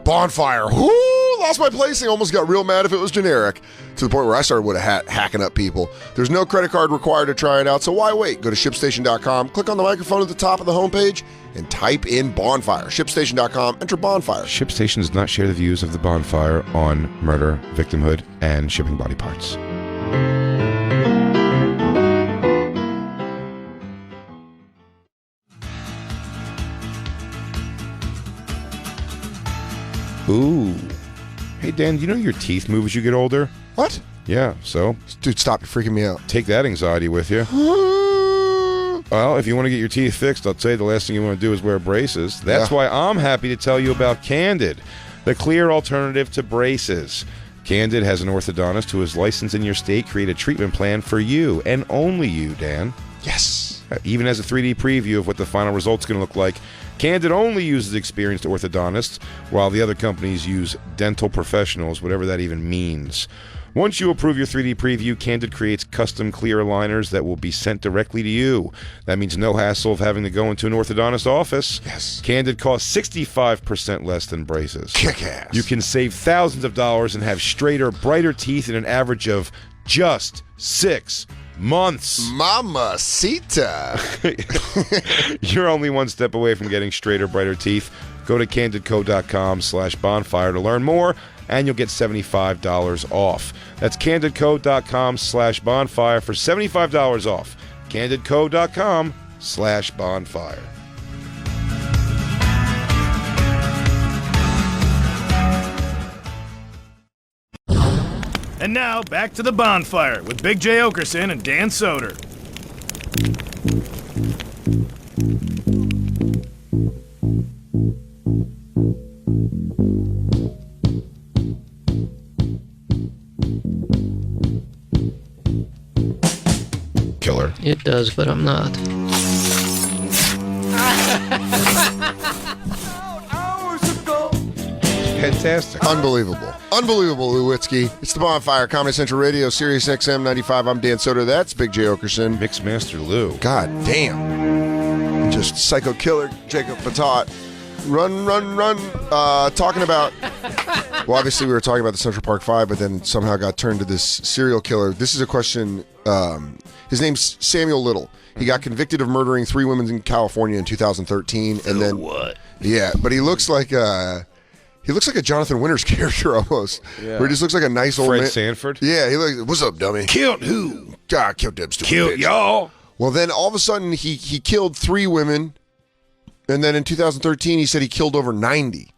Bonfire. Whoo! Lost my placing. Almost got real mad if it was generic. To the point where I started with a hat hacking up people. There's no credit card required to try it out, so why wait? Go to ShipStation.com, click on the microphone at the top of the homepage, and type in Bonfire. ShipStation.com, enter Bonfire. ShipStation does not share the views of the Bonfire on murder, victimhood, and shipping body parts. Ooh. Hey, Dan, do you know your teeth move as you get older? What? Yeah, so? Dude, stop. You're freaking me out. Take that anxiety with you. Well, if you want to get your teeth fixed, I'll tell you the last thing you want to do is wear braces. That's why I'm happy to tell you about Candid, the clear alternative to braces. Candid has an orthodontist who is licensed in your state create a treatment plan for you, and only you, Dan. Yes. Even as a 3D preview of what the final result's going to look like. Candid only uses experienced orthodontists, while the other companies use dental professionals, whatever that even means. Once you approve your 3D preview, Candid creates custom clear aligners that will be sent directly to you. That means no hassle of having to go into an orthodontist office. Yes. Candid costs 65% less than braces. Kick ass. You can save thousands of dollars and have straighter, brighter teeth in an average of just 6 months. Mamacita. You're only one step away from getting straighter, brighter teeth. Go to candidco.com/bonfire to learn more, and you'll get $75 off. That's candidco.com/bonfire for $75 off. candidco.com/bonfire. And now, back to the Bonfire with Big J. Oakerson and Dan Soder. Killer. It does, but I'm not. Fantastic. Unbelievable. Unbelievable, Lewitsky. It's the Bonfire, Comedy Central Radio, Sirius XM 95. I'm Dan Soder. That's Big J. Oakerson. Mixmaster Lou. God damn. Just psycho killer Jacob Patat. Run. Talking about... Well, obviously we were talking about the Central Park Five, but then somehow got turned to this serial killer. This is a question... his name's Samuel Little. He got convicted of murdering 3 women in California in 2013. And then what? Yeah, but he looks like a Jonathan Winters character almost. Yeah. Where he just looks like a nice old Fred man. Sanford? Yeah, he looks, what's up, dummy? Killed who? God, killed them stupid Killed bitch. y'all. Well, then all of a sudden he killed 3 women, and then in 2013 he said he killed over 90.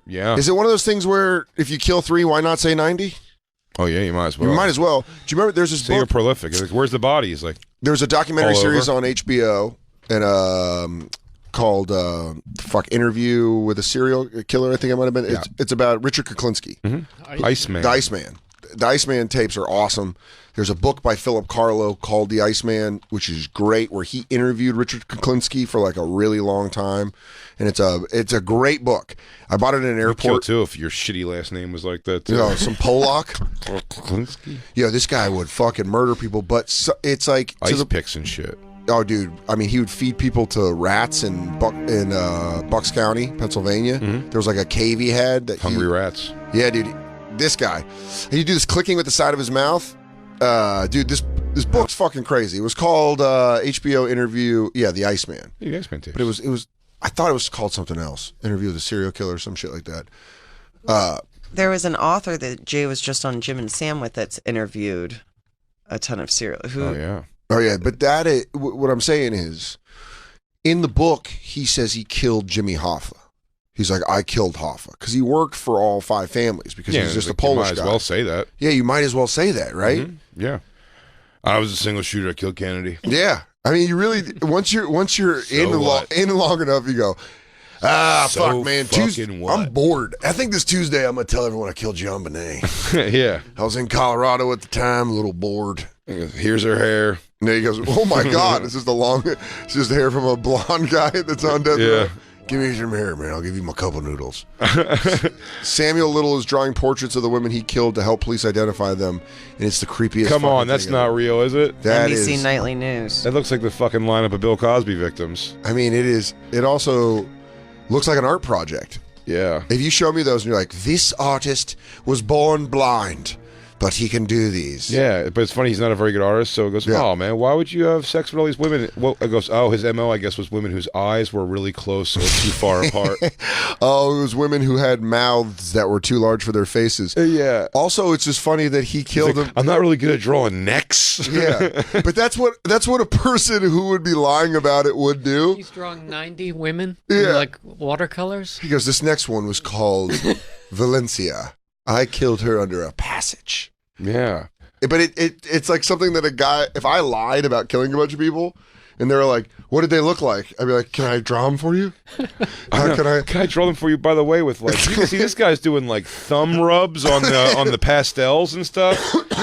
Yeah. Is it one of those things where if you kill 3, why not say 90? Oh yeah, you might as well. You might as well. Do you remember? There's this So you're book. prolific. It's like, where's the body? He's like, There's a documentary all series over. on HBO and called Interview with a Serial Killer. I think it might have been. It's about Richard Kuklinski, Iceman. the Iceman. The Iceman tapes are awesome. There's a book by Philip Carlo called The Iceman, which is great, where he interviewed Richard Kuklinski for like a really long time, and it's a great book. I bought it in an Kill airport. too if your shitty last name was like that. Too. You know, some Polak. Kuklinski. Yeah, this guy would fucking murder people, but it's like Ice picks and shit. Oh, dude! I mean, he would feed people to rats in Bucks County, Pennsylvania. There was like a cave he had that Hungry rats. Yeah, dude. This guy, and you do this clicking with the side of his mouth. Dude, this book's fucking crazy. It was called HBO Interview. Yeah, The Iceman. Yeah, the Iceman tapes. But it was. I thought it was called something else. Interview with a Serial Killer or some shit like that. There was an author that Jay was just on Jim and Sam with that's interviewed a ton of serial. Oh yeah. Oh yeah, but what I'm saying is, in the book, he says he killed Jimmy Hoffa. He's like, I killed Hoffa because he worked for all 5 families because he's just a Polish guy. You might guy. as well say that. Yeah, you might as well say that, right? Yeah. I was a single shooter. I killed Kennedy. Yeah, I mean, you really once you're in long enough, you go, fuck, man, Tuesday, I'm bored. I think this Tuesday I'm gonna tell everyone I killed John Bonet. Yeah. I was in Colorado at the time, a little bored. Here's her hair. And he goes, oh my god, it's just hair from a blonde guy that's on death row. Give me some hair, man. I'll give you a couple noodles. Samuel Little is drawing portraits of the women he killed to help police identify them, and it's the creepiest. Come on, that's not real, is it? That NBC is Nightly News. That looks like the fucking lineup of Bill Cosby victims. I mean, it is. It also looks like an art project. Yeah. If you show me those and you're like, this artist was born blind, but he can do these. Yeah, but it's funny, he's not a very good artist, so it goes, oh man, why would you have sex with all these women? Well, it goes, oh, his MO, I guess, was women whose eyes were really close or too far apart. Oh, it was women who had mouths that were too large for their faces. Yeah. Also, it's just funny that he killed them. I'm not really good at drawing necks. Yeah, but that's what a person who would be lying about it would do. He's drawing 90 women in like watercolors. He goes, this next one was called Valencia. I killed her under a passage. Yeah. But it's like something that a guy, if I lied about killing a bunch of people and they were like, what did they look like? I'd be like, can I draw them for you? Can I draw them for you, by the way, with like, you can see this guy's doing like thumb rubs on the pastels and stuff.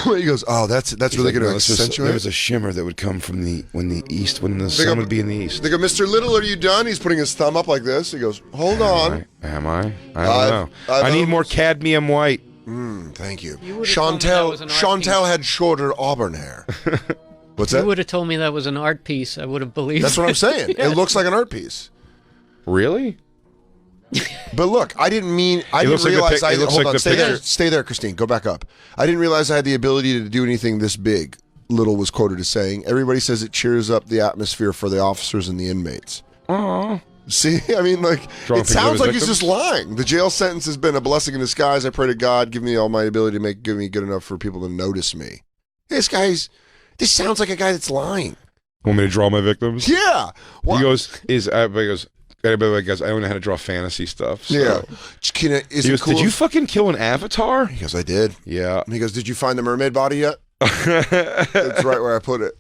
He goes, oh, that's really like, going to no, accentuate. There was a shimmer that would come from when the sun would be in the east. They go, Mr. Little, are you done? He's putting his thumb up like this. He goes, hold on. Am I? I don't know. I need more cadmium white. Thank you. Chantel had shorter auburn hair. What's that? You would have told me that was an art piece. I would have believed. That's what I'm saying. Yeah. It looks like an art piece. Really? But look, I didn't realize hold on, stay there, Christine. Go back up. I didn't realize I had the ability to do anything this big. Little was quoted as saying, everybody says it cheers up the atmosphere for the officers and the inmates. Aww. See, I mean, like, Drawing it sounds like victims? he's just lying. The jail sentence has been a blessing in disguise. I pray to God, give me all my ability to give me good enough for people to notice me. This sounds like a guy that's lying. Want me to draw my victims? Yeah. He goes, by the way, guys, I don't know how to draw fantasy stuff. So. Yeah. He goes, did you fucking kill an avatar? He goes, I did. Yeah. And he goes, did you find the mermaid body yet? That's right where I put it.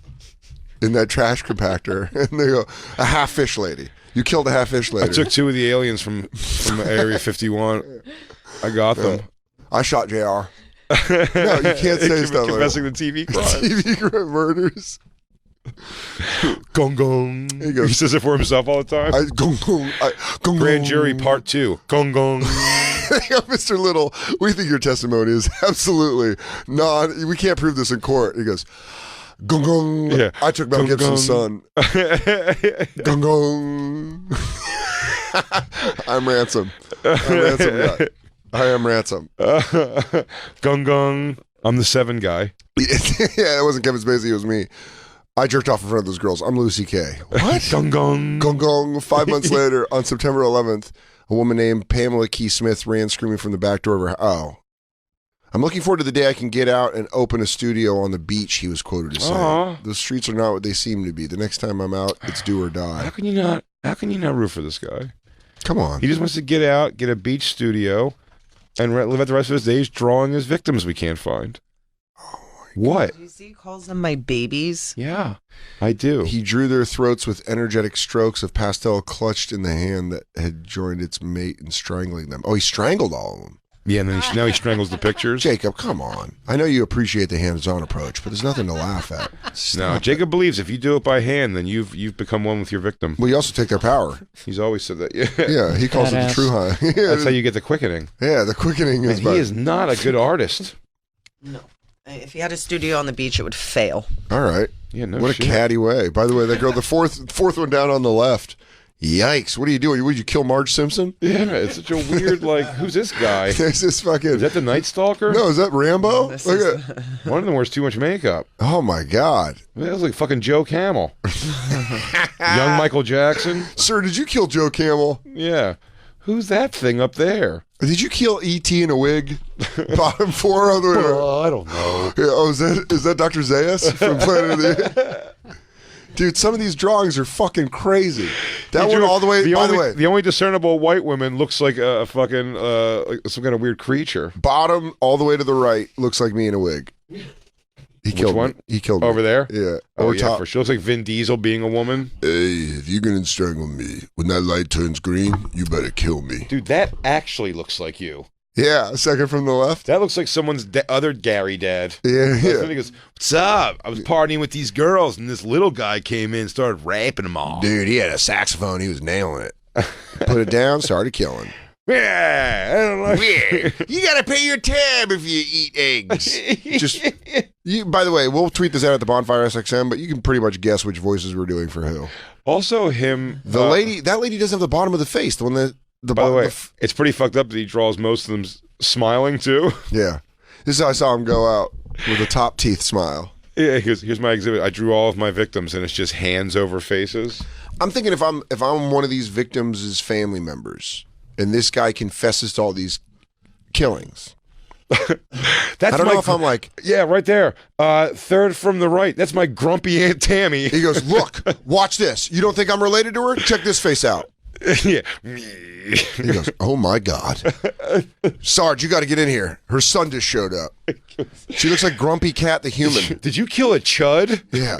In that trash compactor. And they go, a half fish lady. You killed a half fish lady. I took 2 of the aliens from Area 51. I got them. I shot JR. No, you can't say stuff confessing like the TV crimes. TV crime murders. Gong gong. He says it for himself all the time. Gong gong. Gong Grand gong. jury part 2. Gong gong. Mr. Little, we think your testimony is absolutely we can't prove this in court. He goes, gong gong. Yeah. I took Mel Gong, Gibson's gong. son. Gong gong. I'm ransom. Guy. I am ransom. Gong gong. I'm the 7 guy. Yeah, it wasn't Kevin Spacey, it was me. I jerked off in front of those girls. I'm Lucy Kay. What? Gong gong. Gong gong. 5 months later, on September 11th, a woman named Pamela Key Smith ran screaming from the back door of her house. Oh. I'm looking forward to the day I can get out and open a studio on the beach, he was quoted as saying. The streets are not what they seem to be. The next time I'm out, it's do or die. How can you not root for this guy? Come on. He just wants to get out, get a beach studio, and live out the rest of his days drawing his victims we can't find. What? You see, he calls them my babies. Yeah, I do. He drew their throats with energetic strokes of pastel clutched in the hand that had joined its mate in strangling them. Oh, he strangled all of them. Yeah, and then now he strangles the pictures. Jacob, come on. I know you appreciate the hands-on approach, but there's nothing to laugh at. No, Jacob believes if you do it by hand, then you've become one with your victim. Well, you also take their power. He's always said that. Yeah, Yeah, he calls it the true high. Yeah, that's how you get the quickening. Yeah, the quickening is. And he is not a good artist. No. If he had a studio on the beach, it would fail. All right. Yeah, no what shit. a catty way. By the way, that girl, the fourth one down on the left. Yikes! What are you doing? Would you kill Marge Simpson? Yeah, it's such a weird, like, who's this guy? There's this fucking. Is that the Night Stalker? No, is that Rambo? This Look is at. One of them wears too much makeup. Oh my God! That was like fucking Joe Camel. Young Michael Jackson. Sir, did you kill Joe Camel? Yeah. Who's that thing up there? Did you kill E.T. in a wig? Bottom four all the way around. I don't know. Yeah, oh, is that Dr. Zayas from Planet of the Apes? Dude, some of these drawings are fucking crazy. That one all the way. By the way, the only discernible white woman looks like a fucking like some kind of weird creature. bottom all the way to the right looks like me in a wig. He killed one? me. He killed me. Over there? Yeah. Oh Or yeah, top. for sure. Looks like Vin Diesel being a woman. Hey, if you're gonna strangle me, when that light turns green, you better kill me. Dude, that actually looks like you. Yeah, second from the left. That looks like someone's other Gary dad. Yeah, He yeah. goes, "What's up? I was partying with these girls, and this little guy came in and started rapping them all." Dude, he had a saxophone. He was nailing it. Put it down, started killing. Yeah, I don't like Yeah, you gotta pay your tab if you eat eggs. Just, by the way, we'll tweet this out at the Bonfire SXM, but you can pretty much guess which voices we're doing for who. Also, him. That lady doesn't have the bottom of the face. The one that the By the bottom. way, it's pretty fucked up that he draws most of them smiling too. Yeah, this is how I saw him go out with a top teeth smile. Yeah, he goes, "Here's my exhibit. I drew all of my victims, and it's just hands over faces." I'm thinking if I'm one of these victims' family members, and this guy confesses to all these killings. That's I don't know if I'm like, yeah, right there. Third from the right. That's my grumpy Aunt Tammy. he goes, look, watch this. You don't think I'm related to her? Check this face out. Yeah. He goes, oh my God. Sarge, you got to get in here. Her son just showed up. She looks like Grumpy Cat the human. Did you kill a chud? Yeah.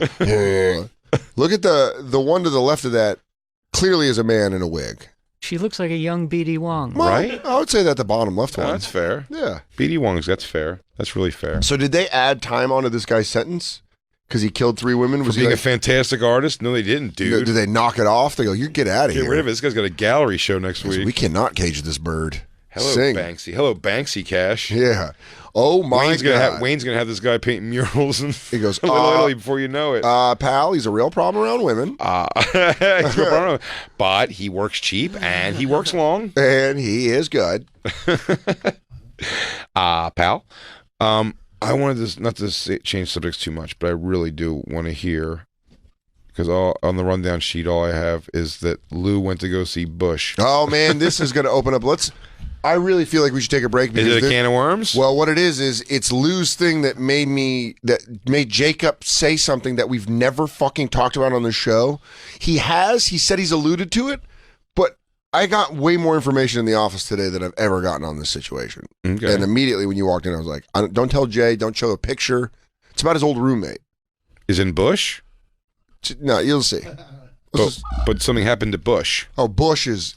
Look at the one to the left of that. Clearly is a man in a wig. She looks like a young B.D. Wong. Well, Right? I would say that the bottom left Oh, one. that's fair. Yeah. B.D. Wong's, that's fair. That's really fair. So did they add time onto this guy's sentence? Because he killed 3 women? For Was he being like, a fantastic artist? No, they didn't, dude. did they knock it off? They go, you get out of Get here. rid of it. This guy's got a gallery show next week. We cannot cage this bird. Hello, Sing. Banksy. Hello, Banksy Cash. Yeah. Oh my Wayne's God. Wayne's gonna have this guy paint murals in He goes, Little Italy before you know it. pal, he's a real problem around women. But he works cheap and he works long. And he is good. Pal. I wanted to not to change subjects too much, but I really do want to hear, because on the rundown sheet, all I have is that Lou went to go see Bush. Oh man, this is going to open up. I really feel like we should take a break. Is it a can of worms? Well, what it is it's Lou's thing that made Jacob say something that we've never fucking talked about on the show. He said he's alluded to it, but I got way more information in the office today than I've ever gotten on this situation. Okay. And immediately when you walked in, I was like, don't tell Jay, don't show a picture. It's about his old roommate. Is in Bush? No, you'll see. But something happened to Bush. Oh, Bush is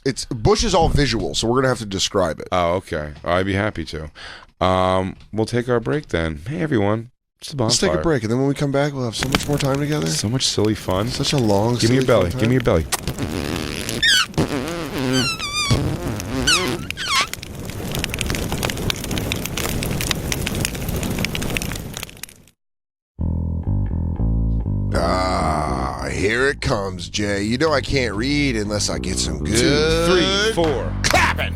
all visual, so we're gonna have to describe it. Oh, okay. I'd be happy to. We'll take our break then. Hey, everyone. It's the Bonfire. Let's take a break, and then when we come back, we'll have so much more time together. So much silly fun. Such a long. Give me your belly. Give me your belly. Here it comes, Jay. You know I can't read unless I get some good 2, 3, 4. clapping.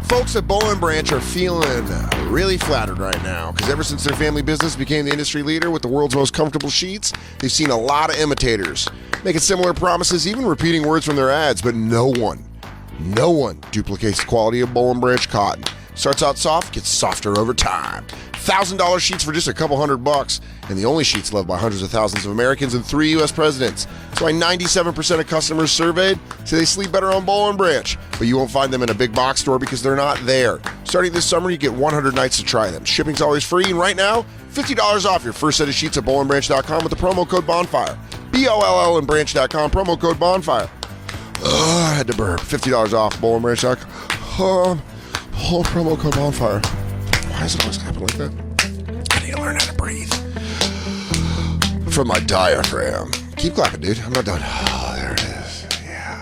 Folks at Bowl & Branch are feeling really flattered right now because ever since their family business became the industry leader with the world's most comfortable sheets, they've seen a lot of imitators making similar promises, even repeating words from their ads, but no one duplicates the quality of Bowl & Branch cotton. Starts out soft, gets softer over time. $1,000 sheets for just a couple $100, and the only sheets loved by hundreds of thousands of Americans and 3 U.S. presidents. That's why 97% of customers surveyed say they sleep better on Bowl & Branch, but you won't find them in a big box store because they're not there. Start Starting this summer, you get 100 nights to try them. Shipping's always free, and right now, $50 off your first set of sheets at bowlandbranch.com with the promo code Bonfire. BOLL and branch.com, promo code Bonfire. I had to burp. $50 off bowlandbranch.com. Promo code Bonfire. Why does it always happen like that? I need to learn how to breathe. From my diaphragm. Keep clapping, dude. I'm not done. Oh, there it is. Yeah.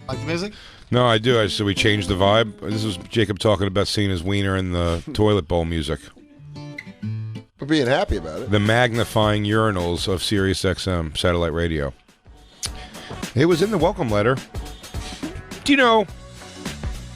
Like the music? No, I do. So we changed the vibe. This was Jacob talking about seeing his wiener in the toilet bowl music. We're being happy about it. The magnifying urinals of Sirius XM satellite radio. It was in the welcome letter. Do you know,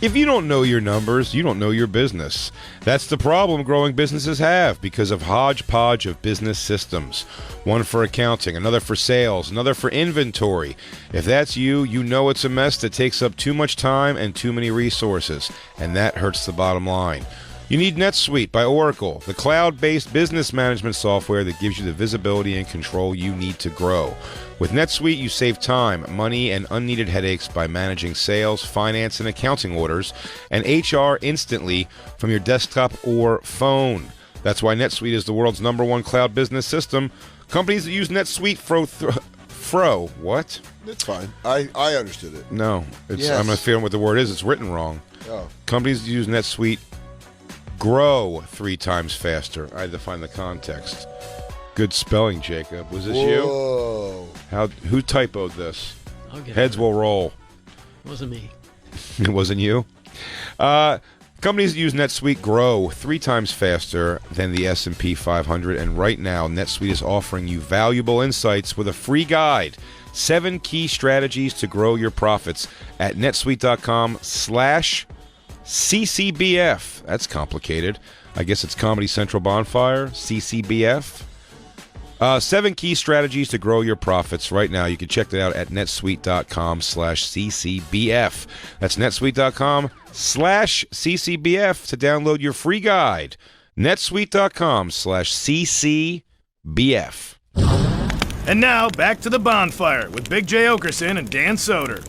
if you don't know your numbers, you don't know your business. That's the problem growing businesses have because of hodgepodge of business systems. One for accounting, another for sales, another for inventory. If that's you, you know it's a mess that takes up too much time and too many resources, and that hurts the bottom line. You need NetSuite by Oracle, the cloud-based business management software that gives you the visibility and control you need to grow. With NetSuite, you save time, money, and unneeded headaches by managing sales, finance, and accounting orders, and HR instantly from your desktop or phone. That's why NetSuite is the world's #1 cloud business system. Companies that use NetSuite what? It's fine. I understood it. No, it's, Yes. I'm not feeling what the word is. It's written wrong. Oh. Companies that use NetSuite grow 3 times faster. I had to find the context. Good spelling, Jacob. Was this you? Whoa. Who typoed this? I'll get Heads it. will roll. It wasn't me. It wasn't you? Companies that use NetSuite grow 3 times faster than the S&P 500, and right now NetSuite is offering you valuable insights with a free guide. 7 key strategies to grow your profits at netsuite.com/CCBF. That's complicated. I guess it's Comedy Central Bonfire, CCBF. 7 key strategies to grow your profits right now. You can check that out at netsuite.com/CCBF. That's netsuite.com/CCBF to download your free guide. netsuite.com/CCBF. And now, back to the bonfire with Big J. Oakerson and Dan Soder.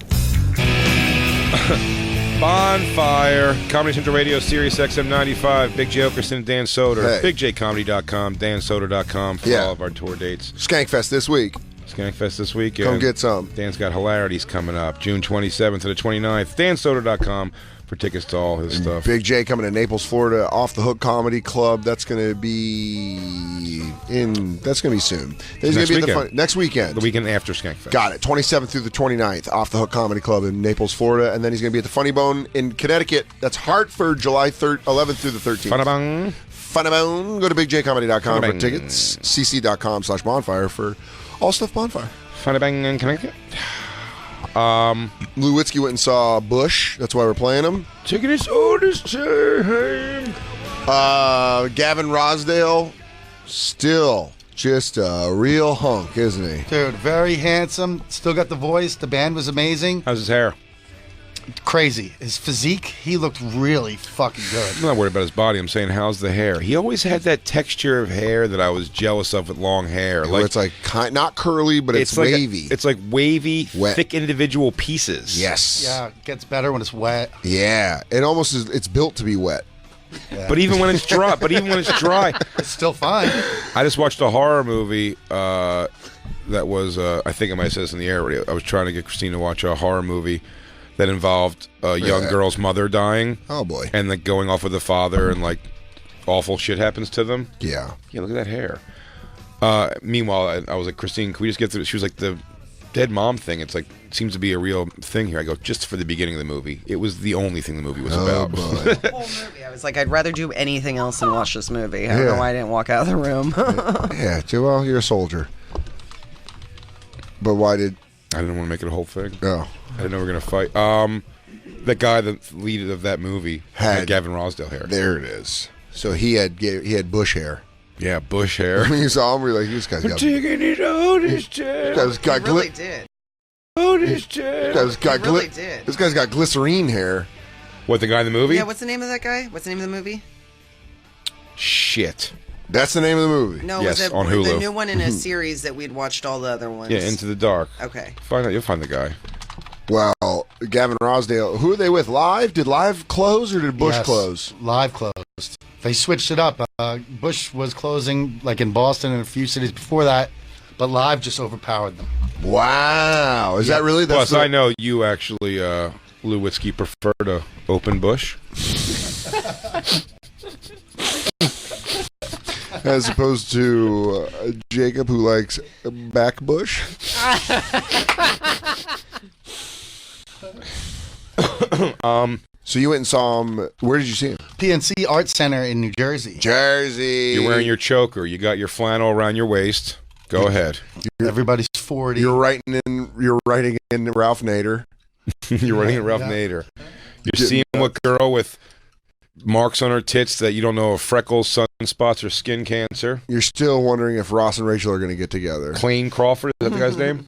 Bonfire, Comedy Central Radio, Sirius XM 95, Big J. Oakerson and Dan Soder, Hey. BigJComedy.com, DanSoder.com for all of our tour dates. Skankfest this week. Skankfest this weekend. Come get some. Dan's got hilarities coming up, June 27th to the 29th. DanSoder.com for tickets to all his stuff. Big J coming to Naples, Florida, Off the Hook Comedy Club. That's going to be soon. There's going to be next weekend. The weekend after Skankfest. Got it. 27th through the 29th, Off the Hook Comedy Club in Naples, Florida. And then he's going to be at the Funny Bone in Connecticut. That's Hartford, July 11th through the 13th. Funabang. Funabone. Go to bigjcomedy.com for Funabang. tickets. cc.com/bonfire for all stuff Bonfire. Funabang in Connecticut. Lewitzki went and saw Bush. That's why we're playing him. Taking his oldest time. Gavin Rosdale, still just a real hunk, isn't he? Dude, very handsome. Still got the voice. The band was amazing. How's his hair? Crazy. His physique, he looked really fucking good. I'm not worried about his body. I'm saying, how's the hair? He always had that texture of hair that I was jealous of with long hair. Where it's like not curly, but it's like wavy. it's like wavy, Wet. thick individual pieces. Yes. Yeah, it gets better when it's wet. Yeah. It almost is. It's built to be wet. Yeah. But even when it's dry, It's still fine. I just watched a horror movie that was, I think I might have said this in the air already. I was trying to get Christine to watch a horror movie that involved a young girl's mother dying. Oh boy. And like going off with the father, and like awful shit happens to them. Yeah. Yeah, look at that hair. Meanwhile, I was like, Christine, can we just get through? She was like, the dead mom thing. It's like seems to be a real thing here. I go, just for the beginning of the movie. It was the only thing the movie was about. Boy. The whole movie, I was like, I'd rather do anything else than watch this movie. I don't know why I didn't walk out of the room. Yeah. Well, you're a soldier. But why did? I didn't want to make it a whole thing. Oh. I didn't know we were gonna fight. The guy, the lead of that movie, had Gavin Rosdale hair. There it is. So he had Bush hair. Yeah, bush hair. When you saw him, we were like, this guy's got. Taking it out his time. This guy's got He really did. Out his time. This guy's got glycerine hair. What, the guy in the movie? Yeah, what's the name of that guy? What's the name of the movie? Shit. That's the name of the movie. No, Yes, was it on Hulu. the new one in a series that we'd watched all the other ones? Yeah, Into the Dark. Okay. Find out. You'll find the guy. Well, Gavin Rosdale, who are they with? Live? Did Live close or did Bush Yes, close? Live closed. They switched it up. Bush was closing like in Boston and a few cities before that, but Live just overpowered them. Wow. Is that really? Plus, I know you actually, Lewinsky, prefer to open Bush. As opposed to Jacob, who likes back Bush. So you went and saw him. Where did you see him? PNC Art Center in New Jersey. Jersey. You're wearing your choker. You got your flannel around your waist. Go ahead. Everybody's 40. You're writing in Ralph Nader. You're writing in Ralph Nader. You're seeing what girl with marks on her tits that you don't know if freckles, sunspots, or skin cancer. You're still wondering if Ross and Rachel are going to get together. Clayne Crawford, is that the guy's name?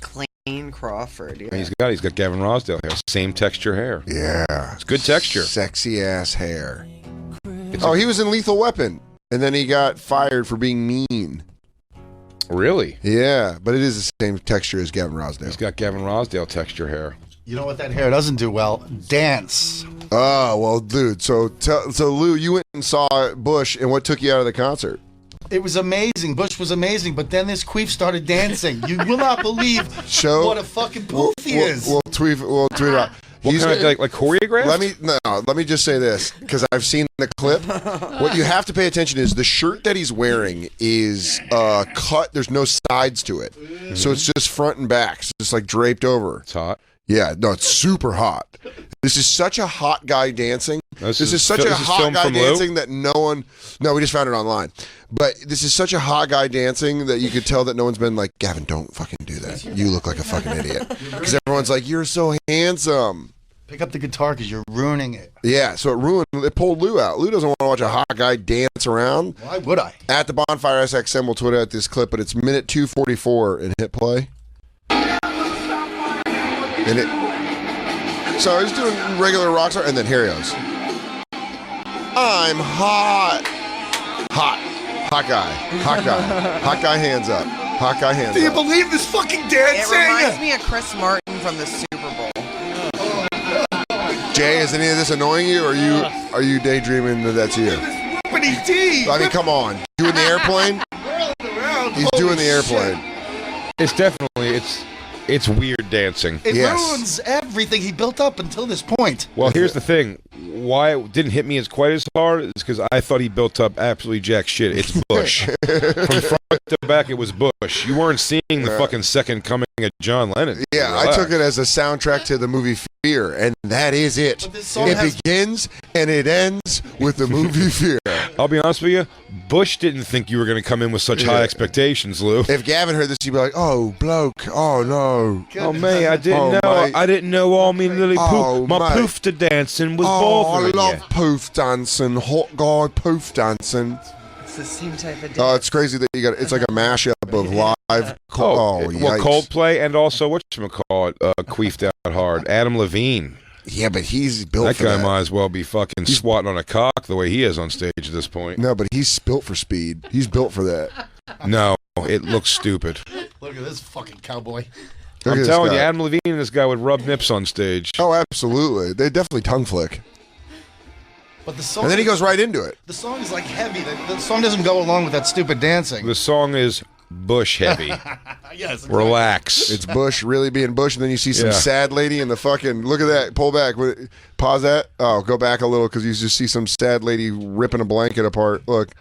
Clayne Crawford. Yeah. And he's got Gavin Rosdale hair. Same texture hair. Yeah. It's good texture. Sexy ass hair. He was in Lethal Weapon, and then he got fired for being mean. Really? Yeah, but it is the same texture as Gavin Rosdale. He's got Gavin Rosdale texture hair. You know what that hair doesn't do well? Dance. Oh, well, dude. So Lou, you went and saw Bush, and what took you out of the concert? It was amazing. Bush was amazing, but then this queef started dancing. You will not believe what a fucking poof he is. We'll tweet it out. What kind of, like choreographed? Let me just say this, because I've seen the clip. What you have to pay attention is the shirt that he's wearing is cut. There's no sides to it. Mm-hmm. So it's just front and back. It's just like draped over. It's hot. Yeah, no, it's super hot. This is such a hot guy dancing. This is such a hot guy dancing that no one... No, we just found it online. But this is such a hot guy dancing that you could tell that no one's been like, Gavin, don't fucking do that. You look like a fucking idiot. Because everyone's like, you're so handsome. Pick up the guitar because you're ruining it. Yeah, so it pulled Lou out. Lou doesn't want to watch a hot guy dance around. Why would I? At the Bonfire SXM, we'll Twitter at this clip, but it's minute 2:44 and hit play. So he's doing regular rock star, and then here he goes. I'm hot. Hot guy hands up. Hot guy hands up. Do you believe this fucking dancing? It reminds me of Chris Martin from the Super Bowl. Jay, is any of this annoying you, or are you daydreaming that that's you? I mean, come on. Doing the airplane? He's doing the airplane. It's definitely, it's weird dancing. It ruins everything he built up until this point. Well, here's the thing. Why it didn't hit me as quite as hard is because I thought he built up absolutely jack shit. It's Bush. From front to back, it was Bush. You weren't seeing the fucking second coming of John Lennon. Yeah, I took it as a soundtrack to the movie Fear, and that is it. It begins and it ends with the movie Fear. I'll be honest with you, Bush didn't think you were going to come in with such high expectations, Lou. If Gavin heard this, he'd be like, "Oh, bloke, oh no, oh mate, I didn't know. Mate. I didn't know all me little poof. My poof to dancing was bothering I love poof dancing, hot guy poof dancing." It's the same type of dance. Oh, it's crazy that you got. It's like a mashup of live. Well, Coldplay and also whatchamacallit, queefed out hard. Adam Levine. Yeah, but he's built that for guy that. might as well be fucking swatting on a cock the way he is on stage at this point. No, but he's built for speed. He's built for that. No, it looks stupid. Look at this fucking cowboy. I'm telling you, Adam Levine and this guy would rub nips on stage. Oh, absolutely. They definitely tongue flick. But the song, and then he goes right into it. The song is like heavy. The song doesn't go along with that stupid dancing. The song is Bush heavy. Yes. Exactly. Relax. It's Bush really being Bush, and then you see some sad lady in the fucking. Look at that. Pull back. Pause that. Oh, go back a little because you just see some sad lady ripping a blanket apart. Look.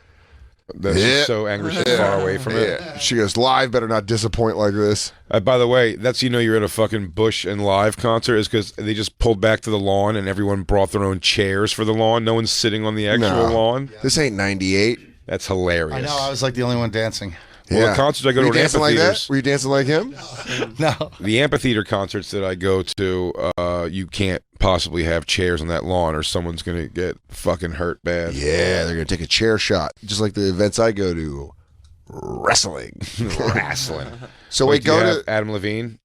She's so angry she's far away from it. She goes, live better not disappoint like this. By the way, that's you're at a fucking Bush and Live concert is because they just pulled back to the lawn and everyone brought their own chairs for the lawn. No one's sitting on the actual lawn. This ain't 98. That's hilarious. I know. I was like the only one dancing. Well, the concerts I go to in amphitheaters. Like that? Were you dancing like him? No. The amphitheater concerts that I go to, you can't possibly have chairs on that lawn or someone's going to get fucking hurt bad. Yeah, they're going to take a chair shot. Just like the events I go to. Wrestling. Wrestling. So wait, go to Adam Levine?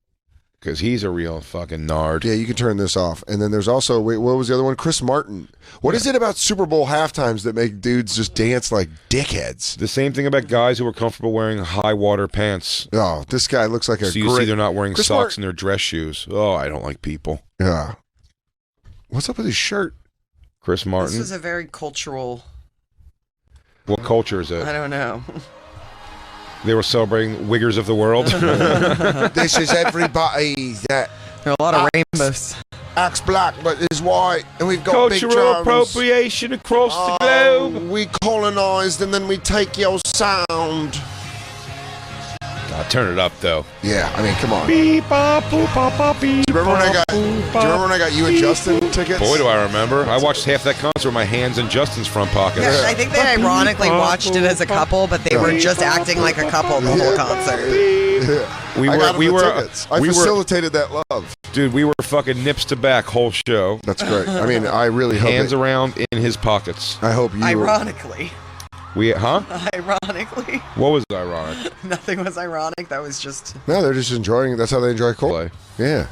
because he's a real fucking nard. Yeah, you can turn this off. And then there's also, wait, what was the other one? Chris Martin. What is it about Super Bowl halftimes that make dudes just dance like dickheads? The same thing about guys who are comfortable wearing high water pants. Oh, this guy looks like a So you great... see they're not wearing Chris socks in their dress shoes. Oh, I don't like people. Yeah. What's up with his shirt? Chris Martin. This was a very cultural. What culture is it? I don't know. They were celebrating Wiggers of the world. This is everybody that There are a lot of rainbows. acts black but is white, and we've got Cultural big drums. appropriation across the globe. We colonized and then we take your sound. Turn it up though. Yeah, I mean, come on. Beep, bop, boop, bop, bop, beep, Do you remember when I got you and Justin tickets? Boy, do I remember. I watched half that concert with my hands in Justin's front pockets. Yeah, I think they ironically watched it as a couple, but they were just acting like a couple the whole concert. Yeah. We I got him we the were, tickets. I facilitated that love. dude, we were fucking nips to back whole show. That's great. I mean, I really hope Hands around in his pockets. I hope you. Ironically. Ironically? What was ironic? Nothing was ironic. That was just. No, they're just enjoying it. That's how they enjoy Coldplay. Yeah.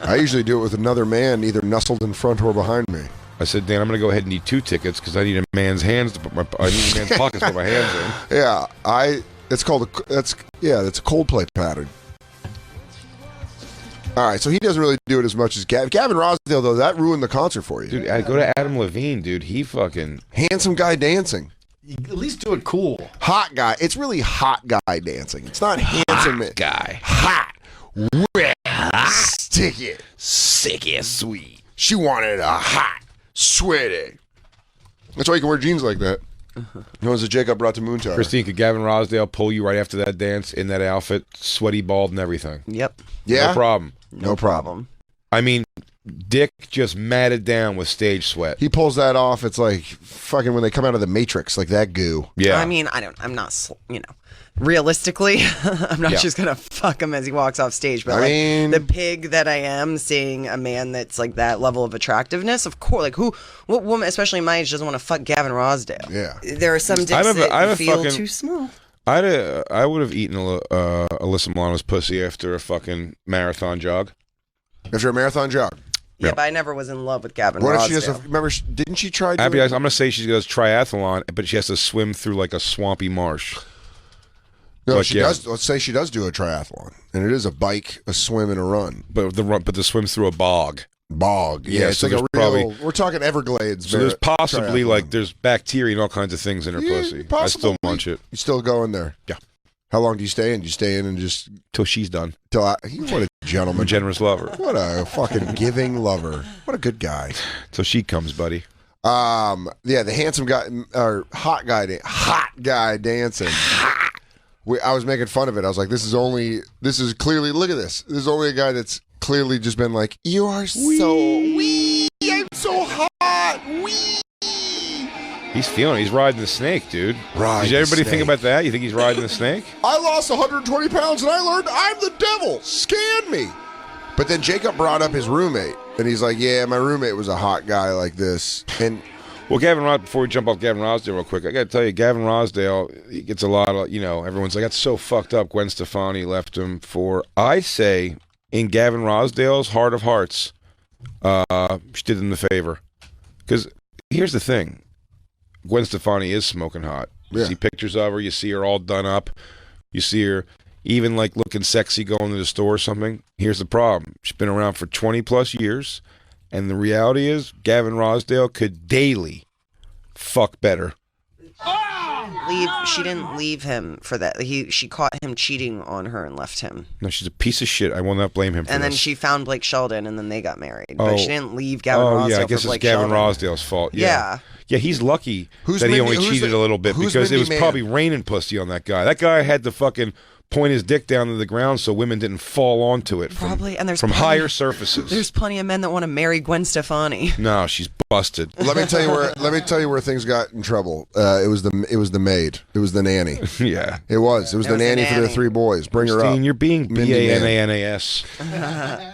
I usually do it with another man, either nestled in front or behind me. I said, Dan, I'm going to go ahead and need 2 tickets because I need a man's hands to put I need a man's pockets to put my hands in. Yeah, it's called that's a Coldplay pattern. All right, so he doesn't really do it as much as Gavin Rossdale, though. That ruined the concert for you. Dude, I go to Adam Levine, dude. He fucking... Handsome guy dancing. At least do it cool. Hot guy. It's really hot guy dancing. It's not handsome. Hot guy. Hot. Wet. Sticky. Sicky sweet. She wanted a hot, sweaty. That's why you can wear jeans like that. It was a Jacob brought to Moon Tower. Christine, could Gavin Rossdale pull you right after that dance in that outfit, sweaty, bald, and everything? Yep. Yeah? No problem. No problem. I mean, Dick just matted down with stage sweat. He pulls that off. It's like fucking when they come out of the Matrix, like that goo. Yeah. I mean, I'm not, realistically, I'm not just going to fuck him as he walks off stage. But I mean, the pig that I am, seeing a man that's like that level of attractiveness, of course, like what woman, especially my age, doesn't want to fuck Gavin Rossdale? Yeah. There are some dicks that feel too small. I would have eaten Alyssa Milano's pussy after a fucking marathon jog. After a marathon jog? Yeah, but I never was in love with Gavin What Rossdale. if she has remember, didn't she try doing... I'm going to say she does triathlon, but she has to swim through like a swampy marsh. No, But she yeah. does. Let's say she does do a triathlon, and it is a bike, a swim, and a run. But the swim through a bog. Bog. Yeah, it's so like a there's real... We're talking Everglades. So there's possibly triathlon. there's bacteria and all kinds of things in her pussy. I still munch it. You still go in there? Yeah. How long do you stay in? Do you stay in and just... Till she's done. What a gentleman. I'm a generous lover. What a fucking giving lover. What a good guy. Till she comes, buddy. Yeah, the handsome guy, or hot guy dancing. I was making fun of it. I was like, this is clearly, look at this. This is only a guy that's clearly just been like, you are so wee. I'm so hot. Wee. He's feeling it. He's riding the snake, dude. Ride Did everybody the think snake. about that? You think he's riding the snake? I lost 120 pounds and I learned I'm the devil. Scan me. But then Jacob brought up his roommate. And he's like, yeah, my roommate was a hot guy like this. And Well, before we jump off Gavin Rossdale real quick, I got to tell you, Gavin Rossdale, he gets a lot of, everyone's like, that's so fucked up. Gwen Stefani left him for, I say, in Gavin Rossdale's heart of hearts, she did him the favor. Because here's the thing. Gwen Stefani is smoking hot. You see pictures of her. You see her all done up. You see her even like looking sexy going to the store or something. Here's the problem. She's been around for 20 plus years. And the reality is Gavin Rossdale could daily fuck better. She didn't leave him for that. She caught him cheating on her and left him. No, she's a piece of shit. I will not blame him for And then this. she found Blake Sheldon, and then they got married. But she didn't leave Gavin Rossdale yeah, I guess for Blake it's Gavin Sheldon. Rossdale's fault. Yeah. Yeah, he's lucky Who's that he Mindy- only who's cheated the- a little bit who's because it Mindy was Mann? probably raining pussy on that guy. That guy had to fucking point his dick down to the ground so women didn't fall onto it Probably, and there's from plenty- higher surfaces. There's plenty of men that want to marry Gwen Stefani. No, she's busted. let me tell you where things got in trouble. It was the maid. It was the nanny. Yeah. It was the nanny for the 3 boys. Bring her Christine, up. you're being Mindy Mann. B-A-N-A-N-A-S. I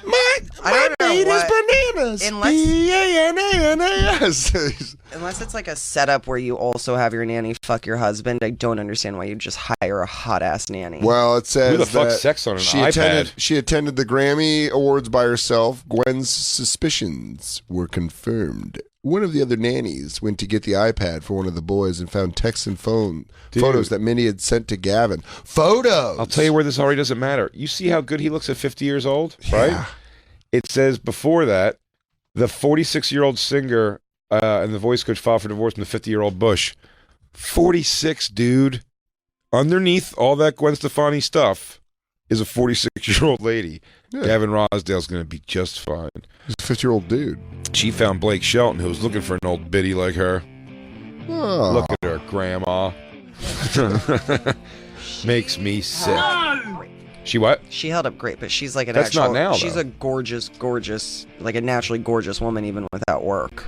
don't know Maid is what- bananas. Unless- B-A-N-A-N-A-S. unless it's like a setup where you also have your nanny fuck your husband, I don't understand why you just hire a hot ass nanny. Well, it says Who the fuck's that sex on an iPad? She attended the Grammy Awards by herself. Gwen's suspicions were confirmed. One of the other nannies went to get the iPad for one of the boys and found texts and photos that Minnie had sent to Gavin. Photos! I'll tell you where this already doesn't matter. You see how good he looks at 50 years old, right? Yeah. It says before that, the 46-year-old singer and the voice coach filed for divorce from the 50-year-old Bush. 46, dude. Underneath all that Gwen Stefani stuff is a 46-year-old lady. Yeah. Gavin Rosdale's going to be just fine. He's a 50-year-old dude. She found Blake Shelton, who was looking for an old biddy like her. Oh. Look at her, grandma. Makes me sick. She what? She held up great, but she's like an That's actual. not now, she's though. a gorgeous, like a naturally gorgeous woman, even without work.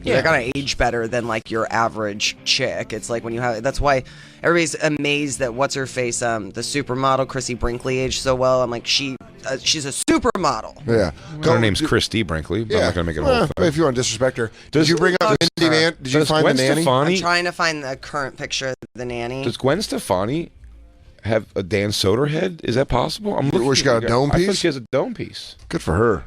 Yeah, they're gonna age better than like your average chick. It's like when you have. That's why everybody's amazed that what's her face, the supermodel Chrissy Brinkley aged so well. I'm like, she's a supermodel. Yeah, Her name's Christy Brinkley. But I'm not gonna make it a whole thing. If you want to disrespect her, did you bring up Mindy Man? Did you find Gwen the nanny? Stefani, I'm trying to find the current picture of the nanny. Does Gwen Stefani have a Dan Soder head? Is that possible? I'm looking. Where she got a dome I thought piece? she has a dome piece. Good for her.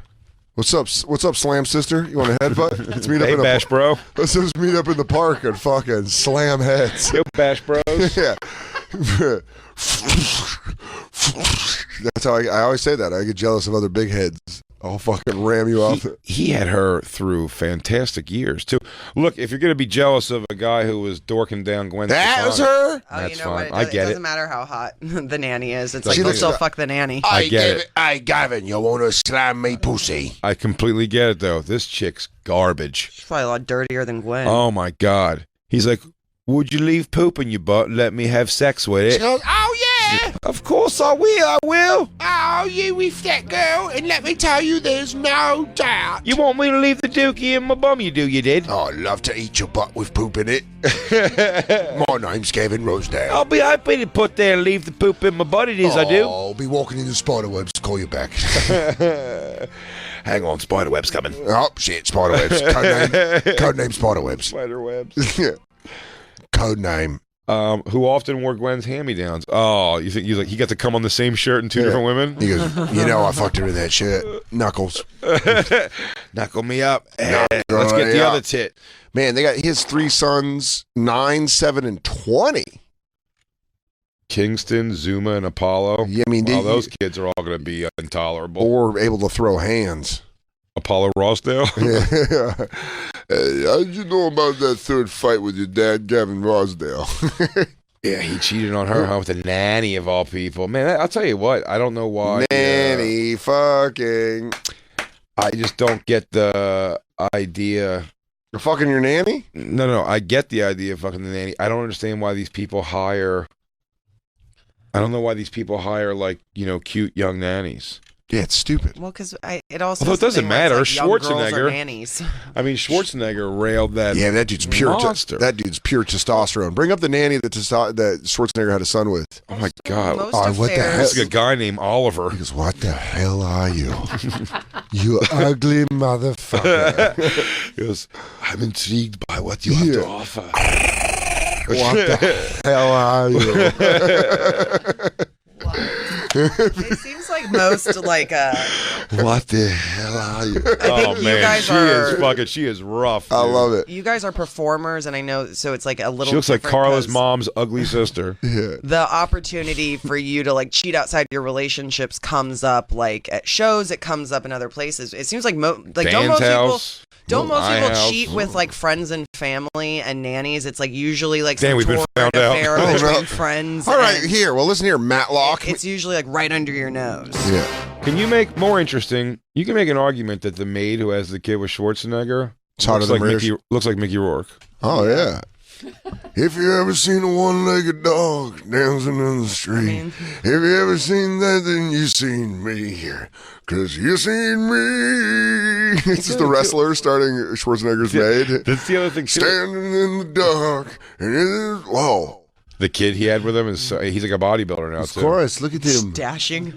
What's up, Slam Sister? You want a headbutt? Let's meet up Hey, in Bash Bro. Let's just meet up in the park and fucking slam heads. Yo, Bash Bros. Yeah. That's how I always say that. I get jealous of other big heads. I'll fucking ram you off. He had her through fantastic years too. Look, if you're gonna be jealous of a guy who was dorking down Gwen That Stefani, was her. Oh, that's fine. I It get doesn't it. matter how hot the nanny is. It's She like they'll looks still like- fuck the nanny. I get it. Hey, Gavin, you want to slam me pussy? I completely get it though. This chick's garbage. She's probably a lot dirtier than Gwen. Oh my god. He's like, would you leave poop in your butt and let me have sex with She it? goes, oh yeah. Of course I will. I will. Oh, you with that girl, and let me tell you, there's no doubt. You want me to leave the dookie in my bum? You do. You did. Oh, I'd love to eat your butt with poop in it. My name's Gavin Rosedale. I'll be happy to put there and leave the poop in my butt. It is. I do. I'll be walking in the spider webs to call you back. Hang on, spider web's coming. Oh, shit, spider webs. Codename spider webs. Spider webs. Yeah. Codename. Who often wore Gwen's hand-me-downs. Oh, you think he got to come on the same shirt in two different women? He goes, you know I fucked her in that shit. Knuckles. Knuckle me up. Knuckle Let's get me the up. other tit. Man, they got his 3 sons, 9, 7, and 20. Kingston, Zuma, and Apollo. Yeah, I mean, Wow, those kids are all going to be intolerable. Or able to throw hands. Apollo Rossdale. Yeah. How'd you know about that third fight with your dad, Gavin Rosdale? Yeah, he cheated on her with a nanny of all people. Man, I'll tell you what. I don't know why. Nanny fucking. I just don't get the idea. You're fucking your nanny? No. I get the idea of fucking the nanny. I don't understand why these people hire. I don't know why these people hire cute young nannies. Yeah, it's stupid. Well, because it also. Although it doesn't matter, young girls are Schwarzenegger. nannies. I mean, Schwarzenegger railed that. Yeah, that dude's pure. monster. That dude's pure testosterone. Bring up the nanny that Schwarzenegger had a son with. Oh my god! Most Oh, what the hell? It's a guy named Oliver. He goes, "What the hell are you? You ugly motherfucker!" He goes, I'm intrigued by what you have to offer. What the hell are you? It seems like most What the hell are you? Oh you man, guys she is rough. I dude. love it. you guys are performers, and I know so it's like a little. She looks like different Carla's 'cause mom's ugly sister. Yeah. The opportunity for you to cheat outside your relationships comes up at shows. It comes up in other places. It seems like don't Dan's most house. Don't most My people house. cheat with friends and family and nannies? It's usually Dan, some we've been tour found and out. affair Oh, between no. friends. All right, and here. Well, listen here, Matlock. It's usually right under your nose. Yeah. Can you make more interesting? You can make an argument that the maid who has the kid with Schwarzenegger It's hotter looks than looks like Mickey Rourke. Oh yeah. If you ever seen a one-legged dog dancing in the street, if you ever seen that, then you seen me here, 'cause you seen me. It's just the wrestler starting Schwarzenegger's maid. That's the other thing. Too. Standing in the dark, and whoa. The kid he had with him is he's like a bodybuilder now Of too. course, look at him. Dashing.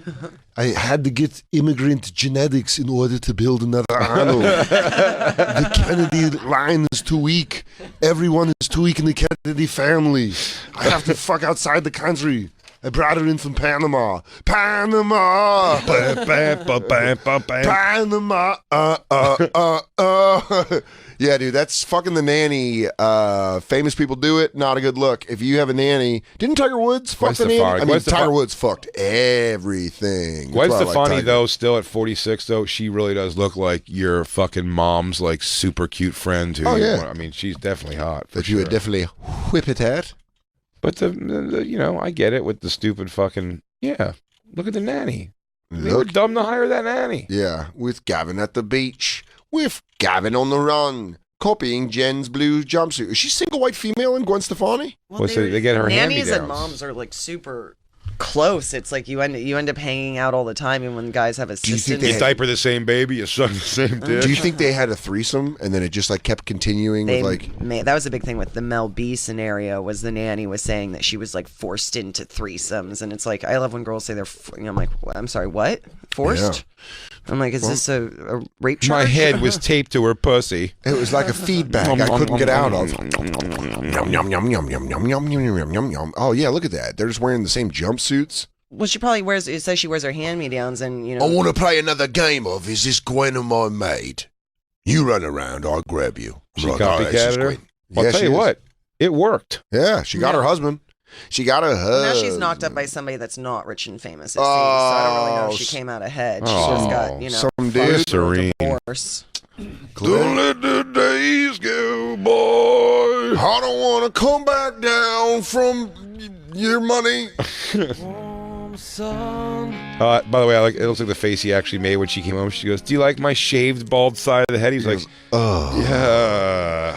I had to get immigrant genetics in order to build another Arnold. The Kennedy line is too weak. Everyone is too weak in the Kennedy family. I have to fuck outside the country. I brought her in from Panama. Panama! Panama! Yeah, dude, that's fucking the nanny. Famous people do it. Not a good look. If you have a nanny, didn't Tiger Woods fuck the nanny? I mean, Tiger Woods fucked everything. Gwen Stefani, though, still at 46, though, she really does look like your fucking mom's like super cute friend. Who, I mean, she's definitely hot. That you would definitely whip it at. But the I get it with the stupid fucking Look at the nanny. They were dumb to hire that nanny. Yeah, with Gavin at the beach, with Gavin on the run, copying Jen's blue jumpsuit. Is she single white female in Gwen Stefani? Well, they get her nannies hand-me-downs. and moms are like super close. It's like you end up hanging out all the time, and when guys have assistants, you diaper the same baby, you suck the same dick. Do you think they had a threesome and then it just like kept continuing with like? That was a big thing with the Mel B scenario. Was the nanny was saying that she was like forced into threesomes, and it's like I love when girls say I'm like, I'm sorry, what? Forced? Yeah. I'm like, is this a rape charge? My head was taped to her pussy. It was like a feedback I couldn't get out of. Yum, yum, yum, yum, yum, yum, yum, yum, yum, yum. Oh yeah, look at that. They're just wearing the same jumpsuits. Well, she probably it says she wears her hand-me-downs and, I want to play another game of, is this Gwen or my maid? You run around, I'll grab you. She copycatted her? Well, I'll tell you what, it worked. Yeah, she got her husband. She got her husband. Now she's knocked up by somebody that's not rich and famous, it seems, so I don't really know if she came out ahead. She just got, some dude. Divorce. Don't let the days go, boy. I don't want to come back down from your money. By the way, it looks like the face he actually made when she came home. She goes, "Do you like my shaved, bald side of the head?" He's like, "Oh, yeah."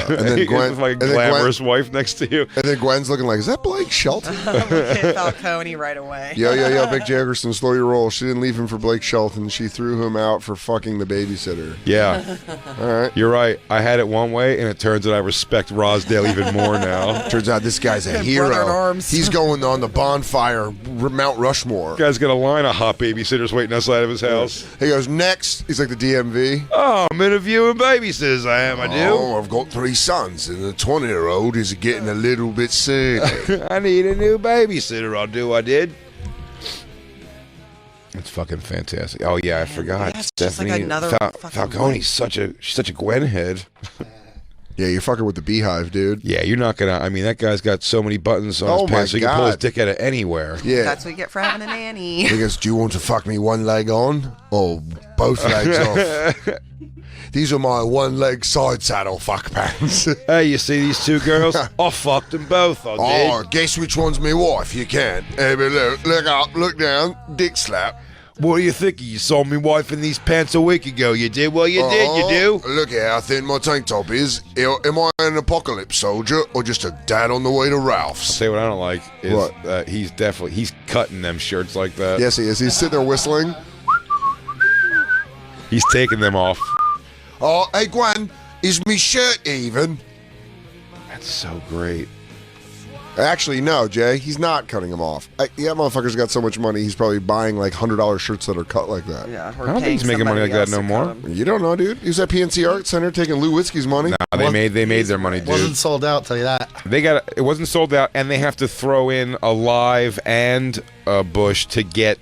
And then Gwen, my glamorous wife next to you. And then Gwen's looking like, "Is that Blake Shelton?" Falcone right away. Yo, Big J. Oakerson, slow your roll. She didn't leave him for Blake Shelton. She threw him out for fucking the babysitter. Yeah. All right. You're right. I had it one way, and it turns out I respect Rosdale even more now. Turns out this guy's a hero. He's going on the Bonfire Mount Rushmore. Guy's got a line of hot babysitters waiting outside of his house. He goes, next. He's like the DMV. Oh, I'm interviewing babysitters. I do. Oh, I've got 3 sons, and the 20-year-old is getting a little bit sick. I need a new babysitter. I did. It's fucking fantastic. Oh yeah, I forgot. Yeah, Stephanie like another Falcone's such a Gwen head. Yeah, you're fucking with the beehive, dude. Yeah, you're not gonna. I mean, that guy's got so many buttons on his pants, so he can pull his dick out of anywhere. Yeah, that's what you get for having a nanny. He goes, "Do you want to fuck me one leg on or both legs off?" These are my one-leg side saddle fuck pants. Hey, you see these 2 girls? I fucked them both. I did. Oh, guess which one's me wife? You can't. Hey, but look up, look down, dick slap. What do you think? You saw me wife in these pants a week ago. You did? Well, you did. You do. Look at how thin my tank top is. Am I an apocalypse soldier or just a dad on the way to Ralph's? I'll say what I don't like is he's cutting them shirts like that. Yes, he is. He's sitting there whistling. He's taking them off. Oh, hey, Gwen, is me shirt even? That's so great. Actually, no, Jay. He's not cutting them off. That motherfucker's got so much money, he's probably buying like $100 shirts that are cut like that. Yeah, I don't think he's making money like that no more. You don't know, dude. He was at PNC Art Center taking Lou Witzke's money. Nah, they made their money, dude. Wasn't sold out, tell you that. It wasn't sold out, and they have to throw in a live and a Bush to get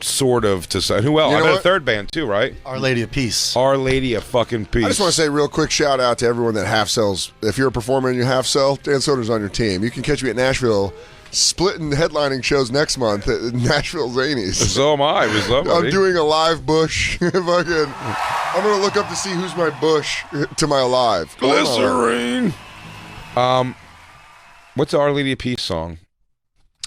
sort of to sign. Who else? I bet a third band too, right? Our Lady of Peace. Our Lady of fucking Peace. I just want to say real quick shout out to everyone that half sells. If you're a performer and you half sell, Dan Soder's on your team. You can catch me at Nashville, splitting headlining shows next month at Nashville Zanies. So am I. I'm doing a live Bush. I'm gonna look up to see who's my Bush to my live. Glycerine. What's the Our Lady of Peace song?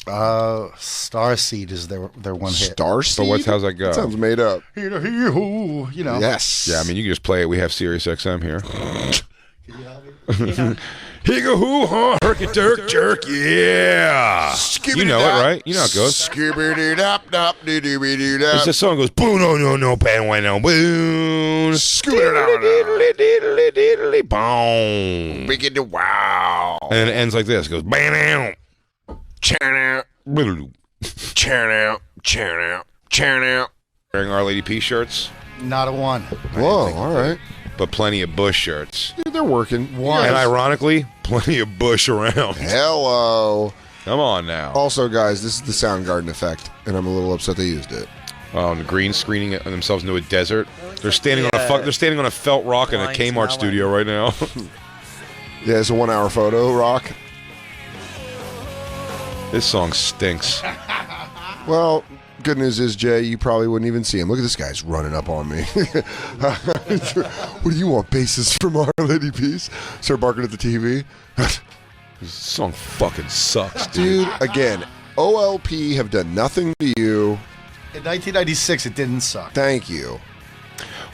Starseed is their one hit. Starseed? How's that go? That sounds made up. You know. Yes. Yeah, I mean, you can just play it. We have Sirius XM here. Yeah. Higga hoo ha, herky turk jerk, yeah. Ski You know it, right? You know how it goes. It's the song goes, boo, no, pan, no, boom. Boom. Begin to wow. And then it ends like this. It goes, bam, Churn out. Churn out. Churn out. Churn out. Wearing Our Lady Peace shirts, Not a one. Whoa, all right. but plenty of Bush shirts. Dude, they're working. And ironically, plenty of Bush around. Hello. Come on now. Also, guys, this is the Soundgarden effect, and I'm a little upset they used it. Oh, and the green screening themselves into a desert. They're standing on a felt rock in a Kmart studio right now. Yeah, it's a 1 hour photo, Rock. This song stinks. Well, good news is, Jay, you probably wouldn't even see him. Look at this guy's running up on me. What do you want, bassist from Our Lady Peace? Start barking at the TV. This song fucking sucks, dude. Dude, again, OLP have done nothing to you. In 1996, it didn't suck. Thank you.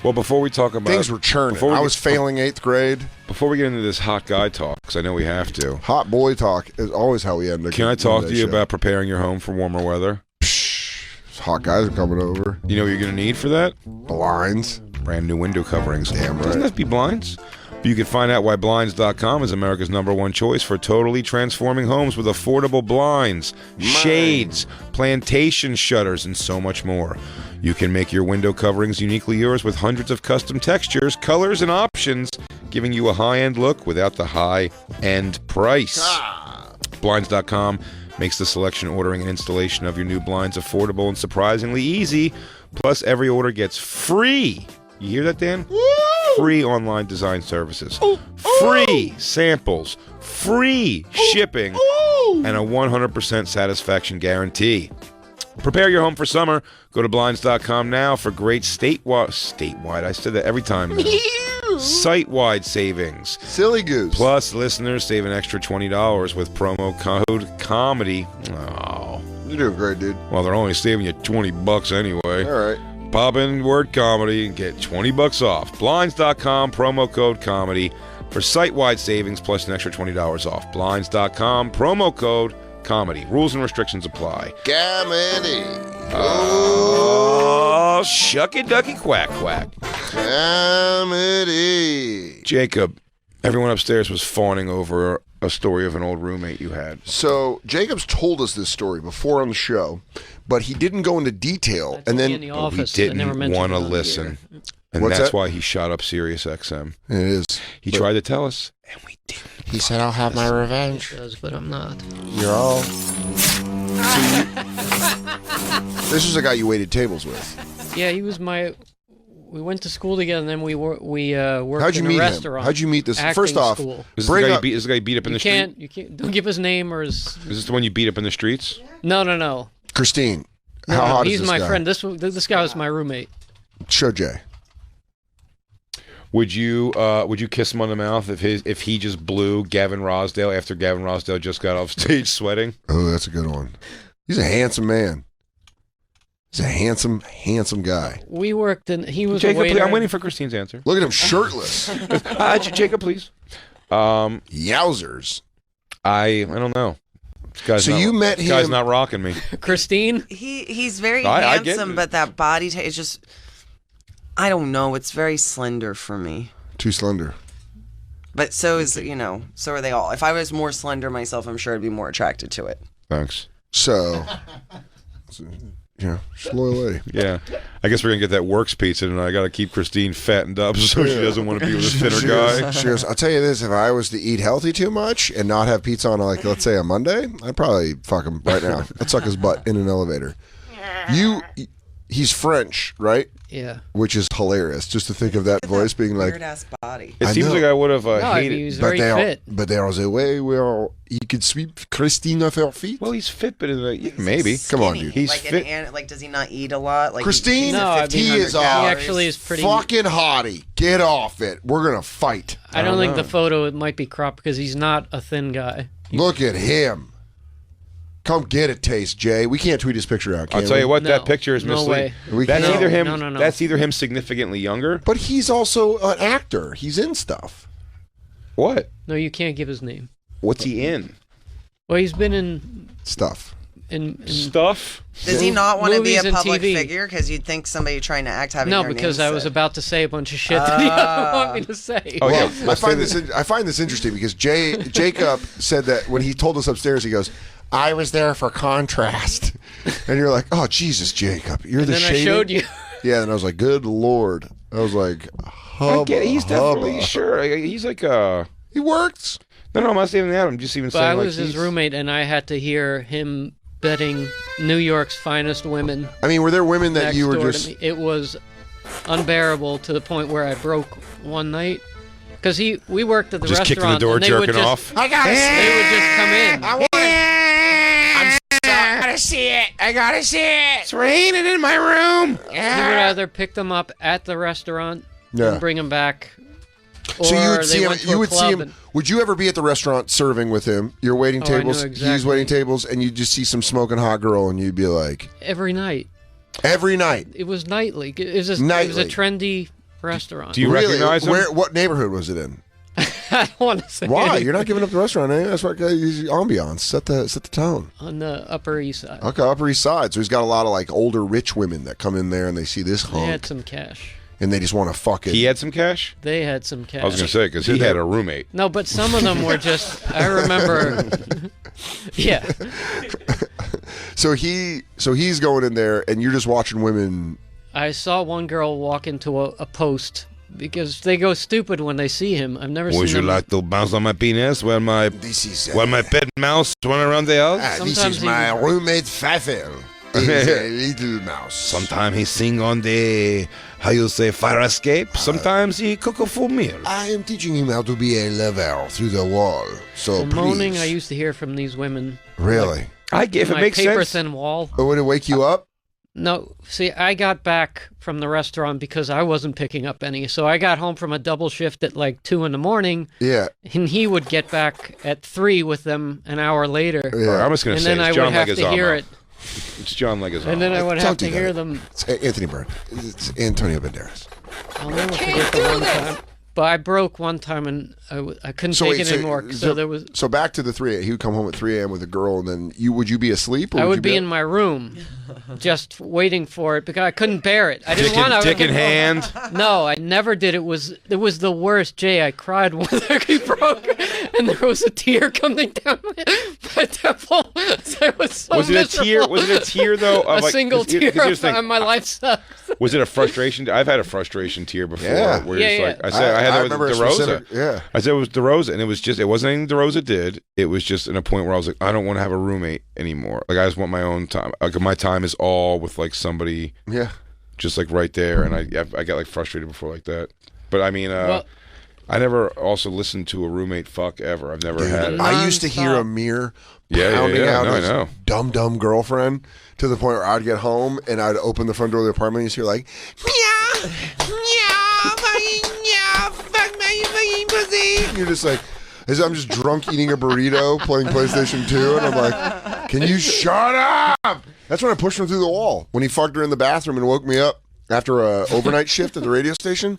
Well, before we talk about... Things were churning. I was failing 8th grade. Before we get into this hot guy talk, because I know we have to. Hot boy talk is always how we end it. Can I talk to you about preparing your home for warmer weather? Hot guys are coming over. You know what you're going to need for that? Blinds. Brand new window coverings. Damn right. Doesn't have to be blinds. You can find out why Blinds.com is America's #1 choice for totally transforming homes with affordable blinds, shades, plantation shutters, and so much more. You can make your window coverings uniquely yours with hundreds of custom textures, colors, and options, giving you a high-end look without the high-end price. Blinds.com makes the selection, ordering, and installation of your new blinds affordable and surprisingly easy. Plus, every order gets free. You hear that, Dan? Woo! Free online design services. Free samples. Free shipping. And a 100% satisfaction guarantee. Prepare your home for summer. Go to Blinds.com now for great statewide. I said that every time. Site-wide savings. Silly goose. Plus, listeners save an extra $20 with promo code COMEDY. Oh. You're doing great, dude. Well, they're only saving you $20 anyway. All right. Pop in word comedy and get $20 off. Blinds.com, promo code comedy for site-wide savings plus an extra $20 off. Blinds.com, promo code comedy. Rules and restrictions apply. Comedy. Oh, shucky ducky quack quack. Comedy. Jacob, everyone upstairs was fawning over a story of an old roommate you had. So Jacob's told us this story before on the show, but he didn't go into detail. And then in the office. He didn't want to listen. And What's that's that? why he shot up Sirius XM. It is. He tried to tell us, and we didn't. He said, I'll have my revenge. Does, but I'm not. You're all. This was a guy you waited tables with. Yeah, he was my. We went to school together, and then we worked How'd you in meet a him? restaurant. How'd you meet this? Acting First off, school. Is Bring this up- the guy you beat up in the street? You can't. Don't give his name or his. Is this the one you beat up in the streets? No. Christine. No, How hot he's is this my guy? friend. This guy was my roommate. Show Jay. Would you kiss him on the mouth if he just blew Gavin Rosdale after Gavin Rosdale just got off stage sweating? Oh, that's a good one. He's a handsome man. He's a handsome guy. We worked in. He was Jacob, a waiter. I'm waiting for Christine's answer. Look at him shirtless. Jacob, please. Yowzers. I don't know. So you met This guy's him. not rocking me. Christine. He's very I get handsome, it. but that body type is just. I don't know. It's very slender for me. Too slender. But so is so are they all. If I was more slender myself, I'm sure I'd be more attracted to it. Thanks. So, yeah, she's a loyal lady. Yeah. I guess we're going to get that Works pizza tonight. I got to keep Christine fattened up so she doesn't want to be with a thinner guy. She goes, I'll tell you this, if I was to eat healthy too much and not have pizza on, like, let's say a Monday, I'd probably fuck him right now. I'd suck his butt in an elevator. He's French, right? Yeah. Which is hilarious, just to think of that voice being like, Weird ass body. It I seems know. like I would have He was very fit. but there's a way where he could sweep Christine off her feet. Well, he's fit, but maybe. Come on, Skinny. dude. He's like fit. does he not eat a lot? Like Christine, No, I mean, he is he actually is pretty. fucking hottie. Get off it. We're gonna fight. I don't think the photo it might be cropped because he's not a thin guy. Look at him. Come get it, Taste, Jay. We can't tweet his picture out, can I'll tell you what, No. that picture is No misleading. We That's can't. either him. No. That's either him significantly younger. But he's also an actor. He's in stuff. What? No, you can't give his name. What's he in? Well, he's been in. Stuff. in Stuff. Does he not want to be a movies and public TV. figure? Because you'd think somebody trying to act having No, their because name I was said. about to say a bunch of shit that he doesn't want me to say. Oh, Well, yeah. I find this interesting because Jacob said that when he told us upstairs, he goes, "I was there for contrast," and you're like, "Oh Jesus, Jacob, you're And the then I shading?" showed you. Yeah, and I was like, "Good Lord," I was like, I hubba, get it. He's definitely hubba. sure. He's like He works. No, I'm not saying that. I'm just even But saying I like was his he's- roommate, and I had to hear him betting New York's finest women. I mean, were there women that next you were door just? to me. It was unbearable to the point where I broke one night because we worked at the just restaurant. kicking the door, and they would jerking just, off. I gotta see They it. would just come in. I gotta see it. I gotta see it. It's raining in my room. He would either pick them up at the restaurant Yeah. and bring them back, or So you would they see him. went to You a would see club him. and- Would you ever be at the restaurant serving with him? You're waiting Oh, I know tables. He's exactly. waiting tables, and you just see some smoking hot girl, and you'd be like, every night. every night. It was nightly. It was a Nightly. trendy restaurant. Do you recognize him? What neighborhood was it in? I don't want to say Why? anything. You're not giving up the restaurant, eh? That's what ambiance. Set the tone. On the Upper East Side. Okay, Upper East Side. So he's got a lot of like older rich women that come in there and they see this They had hunk some cash. and they just want to fuck it. He had some cash. They had some cash. I was gonna say because he had a roommate. No, but some of them were just. I remember. Yeah. So he's going in there and you're just watching women. I saw one girl walk into a post because they go stupid when they see him. I've never Would seen you them. like to bounce on my penis while my This is pet mouse run around the house? this Sometimes is he- my roommate Pfeiffer. He's a little mouse. Sometimes he sing on the how you say fire escape. Sometimes he cook a full meal. I am teaching him how to be a lover through the wall. So The moaning please. I used to hear from these women. Really? If it My makes paper sense. thin wall. But would it wake you up? No, see, I got back from the restaurant because I wasn't picking up any. So I got home from a double shift at like 2 a.m, Yeah. and he would get back at 3 with them an hour later. All right, I'm just gonna And say then it's I John would have to Leguizamo. hear it. It's John Leguizamo. And then I would Don't have do to that. hear them. It's Anthony Byrne. It's Antonio Banderas. I'll never forget the one time. But I broke one time and I couldn't take it anymore. So there was. So back to the 3 a.m. He would come home at 3 a.m. with a girl, and then would you be asleep? Or I would you be in my room, just waiting for it because I couldn't bear it. I didn't Dick in, want to. dick in hand. No, I never did. It was the worst. Jay, I cried when he broke, and there was a tear coming down my temple. So it was so Was it a tear? miserable. Was it a tear though? A Of like, single 'cause here- tear 'cause here's the thing. on my life sucks. Was it a frustration? I've had a frustration tear before. Yeah. Where Yeah, it's yeah. like I said, I had that with remember a DeRosa. specific- yeah. I said it was DeRosa, and it wasn't anything DeRosa did. It was just in a point where I was like, I don't want to have a roommate anymore. Like I just want my own time. Like my time is all with like somebody, Yeah. just like right there. And I got like frustrated before like that. But I mean, Well- I never also listened to a roommate fuck ever. I've never had it. I used to hear Nonstop. Amir Yeah, pounding yeah. out No, I his know. dumb girlfriend to the point where I'd get home and I'd open the front door of the apartment and you'd hear like, Meow, meow, fucking meow, fuck my fucking pussy. and you're just like, as I'm just drunk eating a burrito playing PlayStation 2, and I'm like, can you shut up? That's when I pushed him through the wall. When he fucked her in the bathroom and woke me up after a overnight shift at the radio station.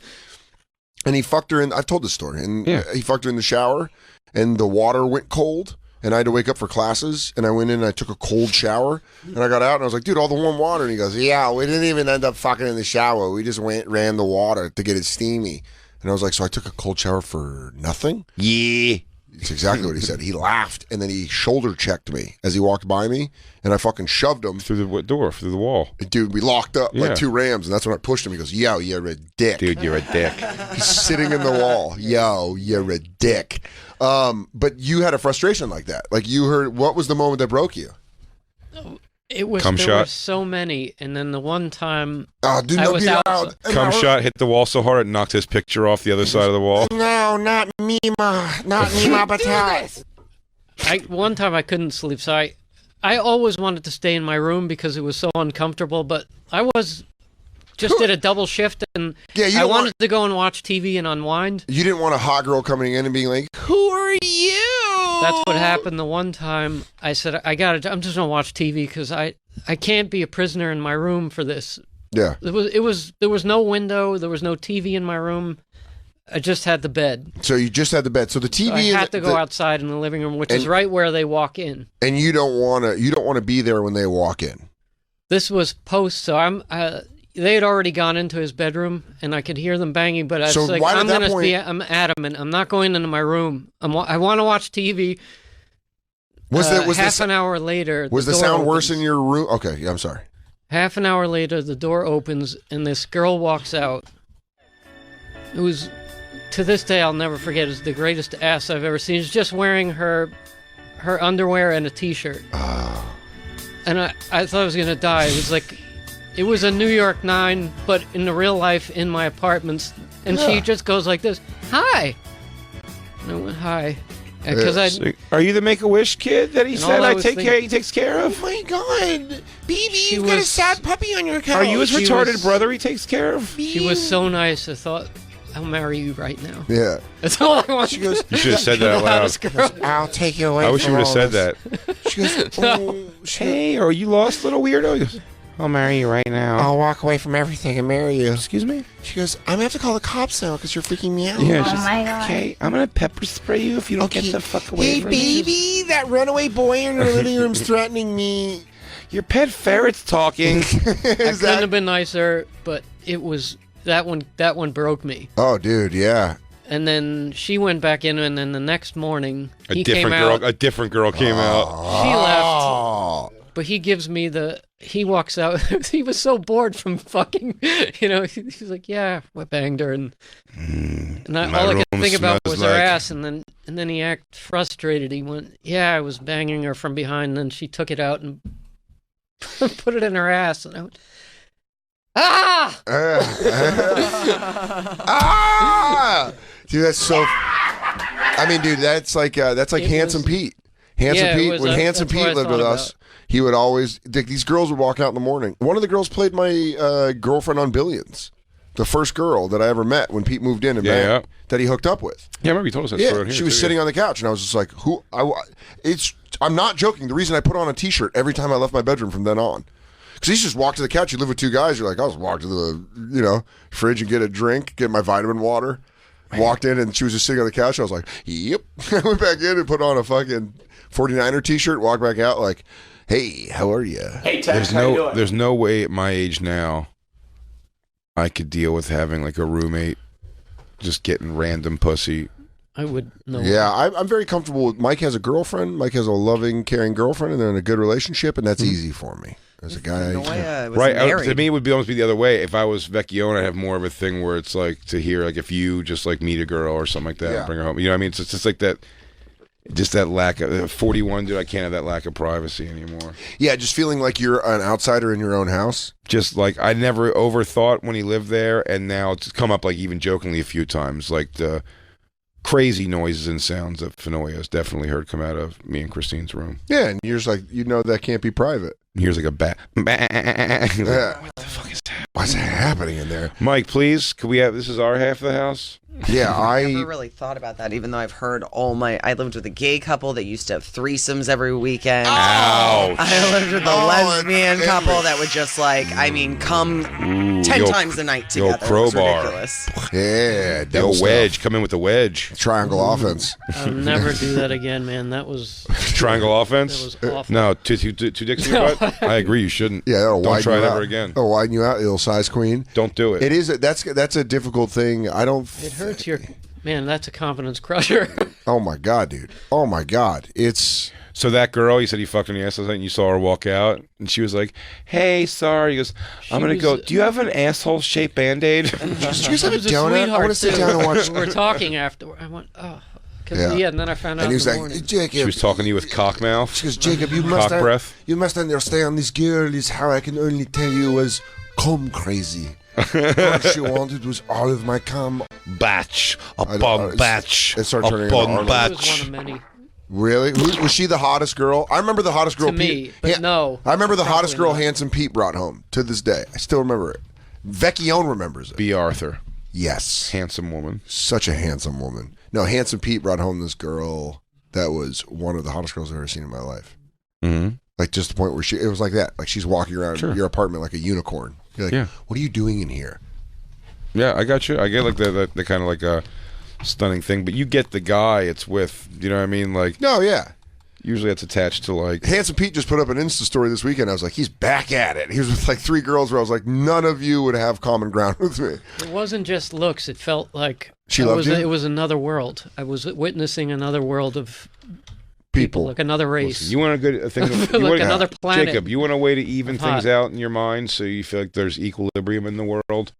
And he fucked her in, I've told this story, and he fucked her in the shower, and the water went cold, and I had to wake up for classes, and I went in and I took a cold shower, and I got out, and I was like, dude, all the warm water, and he goes, yeah, we didn't even end up fucking in the shower, we just ran the water to get it steamy, and I was like, so I took a cold shower for nothing? Yeah. It's exactly what he said. He laughed, and then he shoulder checked me as he walked by me, and I fucking shoved him. Through the door, through the wall. Dude, we locked up Yeah. like two rams, and that's when I pushed him. He goes, yo, you're a dick. Dude, you're a dick. He's sitting in the wall. Yo, you're a dick. But you had a frustration like that. Like you heard, what was the moment that broke you? It was Cum there shot. were so many, and then the one time Oh, do I not was be out. loud. Cum shot hit the wall so hard it knocked his picture off the other side of the wall. No, not me, not me, ma Bataille. One time I couldn't sleep, so I always wanted to stay in my room because it was so uncomfortable. But I just did a double shift, and Yeah, you I don't wanted want- to go and watch TV and unwind. You didn't want a hot girl coming in and being like, Who are you? That's what happened the one time. I said, I'm just gonna watch TV because I can't be a prisoner in my room for this. yeah. There was no window, there was no TV in my room. I just had the bed. So you just had the bed. So the TV. So I had to go outside in the living room, which is right where they walk in. And you don't want to be there when they walk in. This was post, so they had already gone into his bedroom, and I could hear them banging. But I was like, I'm adamant. I'm not going into my room. I want to watch TV. Half an hour later, was the sound worse in your room? Okay, yeah, I'm sorry. Half an hour later, the door opens, and this girl walks out. It was, to this day, I'll never forget. It's the greatest ass I've ever seen. She's just wearing her underwear and a T-shirt. Oh. And I thought I was going to die. It was a New York 9, but in the real life, in my apartments. And she just goes like this, "Hi." And I went, "Hi." Because Are you the Make-A-Wish kid that he said he takes care of? Oh my God, baby, you've got a sad puppy on your couch. Are you his retarded brother he takes care of? She was so nice. I thought, I'll marry you right now. Yeah. That's all I want. She goes, you should have said that out loud. I'll take you away. I wish you would have said that. She goes, hey, are you lost, little weirdo? He goes, I'll marry you right now. I'll walk away from everything and marry you. Excuse me? She goes, I'm going to have to call the cops now because you're freaking me out. Yeah, my God. Okay, I'm going to pepper spray you if you don't get the fuck away from me. Hey, baby, that runaway boy in your living room's threatening me. Your pet ferret's talking. I couldn't have been nicer, but it was that one broke me. Oh, dude, yeah. And then she went back in, and then the next morning he came out. A different girl came out. She left, but he gives me he walks out. He was so bored from fucking, he's like, yeah, I banged her, and all I could think about was her ass, and then he acted frustrated. He went, yeah, I was banging her from behind, and then she took it out and put it in her ass, and I went, ah! Ah! Dude, that's so. I mean, dude, that's like Handsome Pete. Pete, when Handsome Pete lived with us, he would always. These girls would walk out in the morning. One of the girls played my girlfriend on Billions. The first girl that I ever met when Pete moved in and that he hooked up with. Yeah, I remember you told us that story. She was sitting on the couch, and I was just like, "Who?" I'm not joking. The reason I put on a T-shirt every time I left my bedroom from then on. Because you just walk to the couch, you live with two guys, you're like, I'll just walk to the, fridge and get a drink, get my vitamin water. Man. Walked in and she was just sitting on the couch. I was like, yep. I went back in and put on a fucking 49er T-shirt, walked back out like, hey, how are you? Hey, Tex, how you doing? There's no way at my age now I could deal with having like a roommate just getting random pussy. I would know. Yeah, I'm very comfortable with Mike has a girlfriend. Mike has a loving, caring girlfriend, and they're in a good relationship, and that's easy for me. As a guy, right? To me, it would almost be the other way. If I was Vecchione, I'd have more of a thing where it's like to hear, like if you just like meet a girl or something like that, and bring her home. You know what I mean? It's just like that, just that lack of 41, dude. I can't have that lack of privacy anymore. Yeah, just feeling like you're an outsider in your own house. Just like I never overthought when he lived there, and now it's come up like even jokingly a few times, like the crazy noises and sounds that Fenoya has definitely heard come out of me and Christine's room. Yeah, and you're just like, that can't be private. Here's like a bat. Yeah. What the fuck is that? What's happening in there? Mike, please, could we have, this is our half of the house? Yeah, I never really thought about that, even though I've heard I lived with a gay couple that used to have threesomes every weekend. Ouch. I lived with a lesbian couple that would just come 10 times a night together. Yo, crowbar. It was ridiculous. Yeah, yo, wedge. Come in with the wedge. Triangle offense. I'll never do that again, man. That was... Triangle offense? That was awful. No, two dicks in your butt? I agree, you shouldn't. Yeah, that'll Don't widen try you it out. ever again. It'll widen you out, little size queen. Don't do it. It is. That's a difficult thing. I don't... It hurts your... Man, that's a confidence crusher. Oh, my God, dude. Oh, my God. It's... So that girl, you said he fucked on the ass last night, and you saw her walk out, and she was like, hey, sorry. He goes, I'm going to go, do you have an asshole-shaped Band-Aid? Did you guys have a donut? I want to sit down and watch... We were talking after. I went, oh... and then I found out and he was in the like, morning. Jacob. She was talking to you with cock mouth. She goes, Jacob, you must understand this girl is how I can only tell you was cum crazy. All she wanted was all of my cum. Batch upon batch it started turning upon into batch. It was one of many. Really? Was she the hottest girl? I remember the hottest girl. To me, but no. I remember the hottest girl not. Handsome Pete brought home to this day. I still remember it. Vecchione remembers it. B. Arthur. Yes. Handsome woman. Such a handsome woman. No, Handsome Pete brought home this girl that was one of the hottest girls I've ever seen in my life. Mm-hmm. Like just the point where it was like that. Like she's walking around your apartment like a unicorn. You're like, what are you doing in here? Yeah, I got you. I get like the kind of like a stunning thing, but you get the guy it's with. You know what I mean? Like, No, yeah. usually it's attached to like. Handsome Pete just put up an Insta story this weekend. I was like, he's back at it. He was with like 3 girls where I was like, none of you would have common ground with me. It wasn't just looks. It felt like She loved you? It was another world. I was witnessing another world of People. like another race. Listen, you want a good thing? Like another planet. Jacob, you want a way to even of things hot. out in your mind so you feel like there's equilibrium in the world.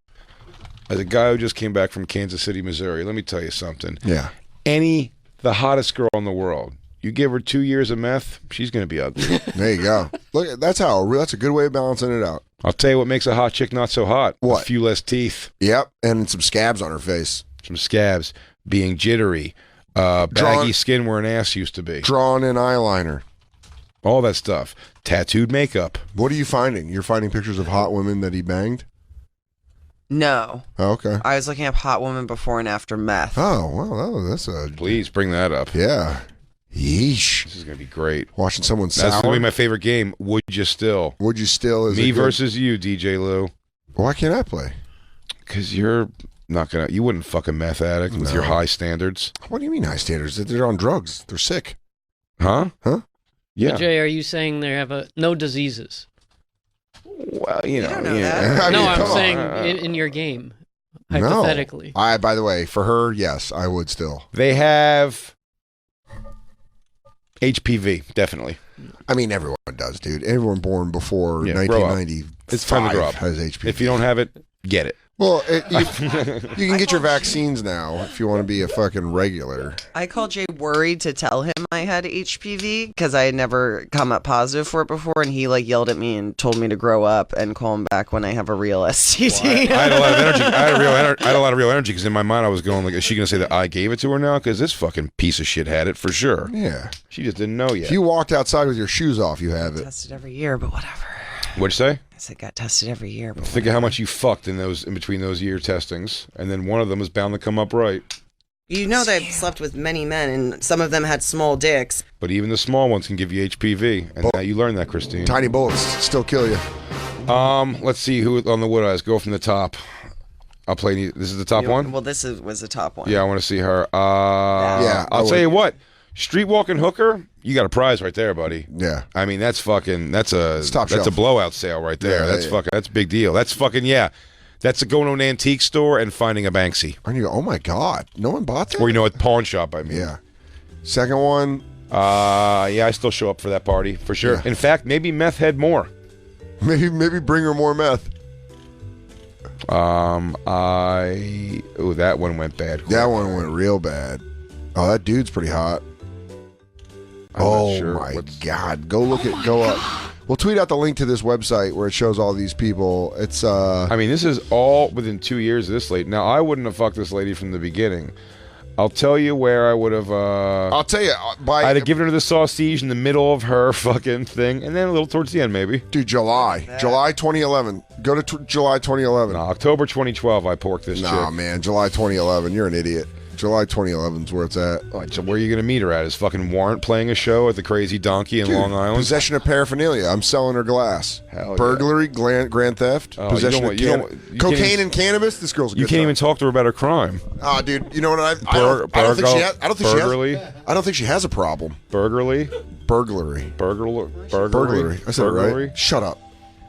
As a guy who just came back from Kansas City, Missouri, let me tell you something. Yeah. The hottest girl in the world, you give her 2 years of meth, she's going to be ugly. There you go. Look, that's a good way of balancing it out. I'll tell you what makes a hot chick not so hot. What? A few less teeth, Yep. And some scabs on her face. some scabs, being jittery, baggy skin where an ass used to be. Drawn in eyeliner. All that stuff. Tattooed makeup. What are you finding? You're finding pictures of hot women that he banged? No. Oh, okay. I was looking up hot woman before and after meth. Oh, well, that's a... Please bring that up. Yeah. Yeesh. This is going to be great. Watching someone That's going to sour. be my favorite game. Would you still? Would you still... Is Me it good? versus you, DJ Lou. Why can't I play? Because you're not going to... You wouldn't fuck a meth addict with your No. high standards. What do you mean high standards? They're on drugs. They're sick. Huh? Huh? Yeah. Jay, are you saying they have no diseases? Well, you know. don't know yeah. that. I No, mean, I'm come on. saying in your game, No. hypothetically. By the way, for her, yes, I would still. They have HPV, definitely. I mean, everyone does, dude. Everyone born before Yeah, grow up. 1995 It's time to grow up. has HPV. If you don't have it, get it. Well, you can get your vaccines now if you want to be a fucking regular. I called Jay worried to tell him I had HPV because I had never come up positive for it before, and he like yelled at me and told me to grow up and call him back when I have a real STD. I had a lot of energy. I had a lot of real energy because in my mind I was going like, is she going to say that I gave it to her now? Because this fucking piece of shit had it for sure. Yeah. She just didn't know yet. If you walked outside with your shoes off, you have it. Tested every year, but whatever. What'd you say? I said got tested every year, but Think of how much you fucked in between those year testings, and then one of them is bound to come up right. you know that I've slept with many men, and some of them had small dicks. But even the small ones can give you HPV, and now you learned that, Christine. Tiny bullets still kill you. Let's see who on the Wood Eyes. Go from the top. I'll play. This is the top one. Well, was the top one. Yeah, I want to see her. Yeah, I I'll tell would. you what. Street walking hooker, you got a prize right there, buddy. Yeah. I mean, that's It's top a shelf. blowout sale right there. Yeah, That's yeah. fucking, that's a big deal. That's fucking, yeah. That's going to an antique store and finding a Banksy. And you go, oh my God, no one bought that? Or, a pawn shop, I mean. Yeah. Second one, Yeah, I still show up for that party, for sure. Yeah. In fact, maybe meth head more. maybe bring her more meth. That one went bad. That one went real bad. Oh, that dude's pretty hot. I'm not Oh sure my what's- God. Go up. We'll tweet out the link to this website where it shows all these people. It's I mean, this is all within 2 years of this lady. Now, I wouldn't have fucked this lady from the beginning. I'll tell you where I would have. I'll tell you, I'd have given her the sausage in the middle of her fucking thing, and then a little towards the end, maybe. dude, July 2011. Go to July 2011. No, October 2012, I porked this Nah, chick. man, July 2011. You're an idiot. July 2011 is where it's at. All right, so where are you going to meet her at? Is fucking Warrant playing a show at the Crazy Donkey in Dude, Long Island? Possession of paraphernalia. I'm selling her glass. Hell yeah. Burglary, grand theft, Oh, possession you of don't want- you cocaine can't even- and cannabis. This girl's a You good can't time. even talk to her about her crime. Ah, dude, you know what? I don't think she has. I don't think she has a problem. Burglary. Burglary. Burglary. I said it right. Shut up.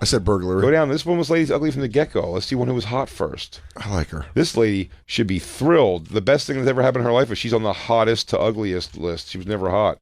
I said burglary. Go down. This one was lady's ugly from the get-go. Let's see one who was hot first. I like her. This lady should be thrilled. The best thing that's ever happened in her life is she's on the hottest to ugliest list. She was never hot.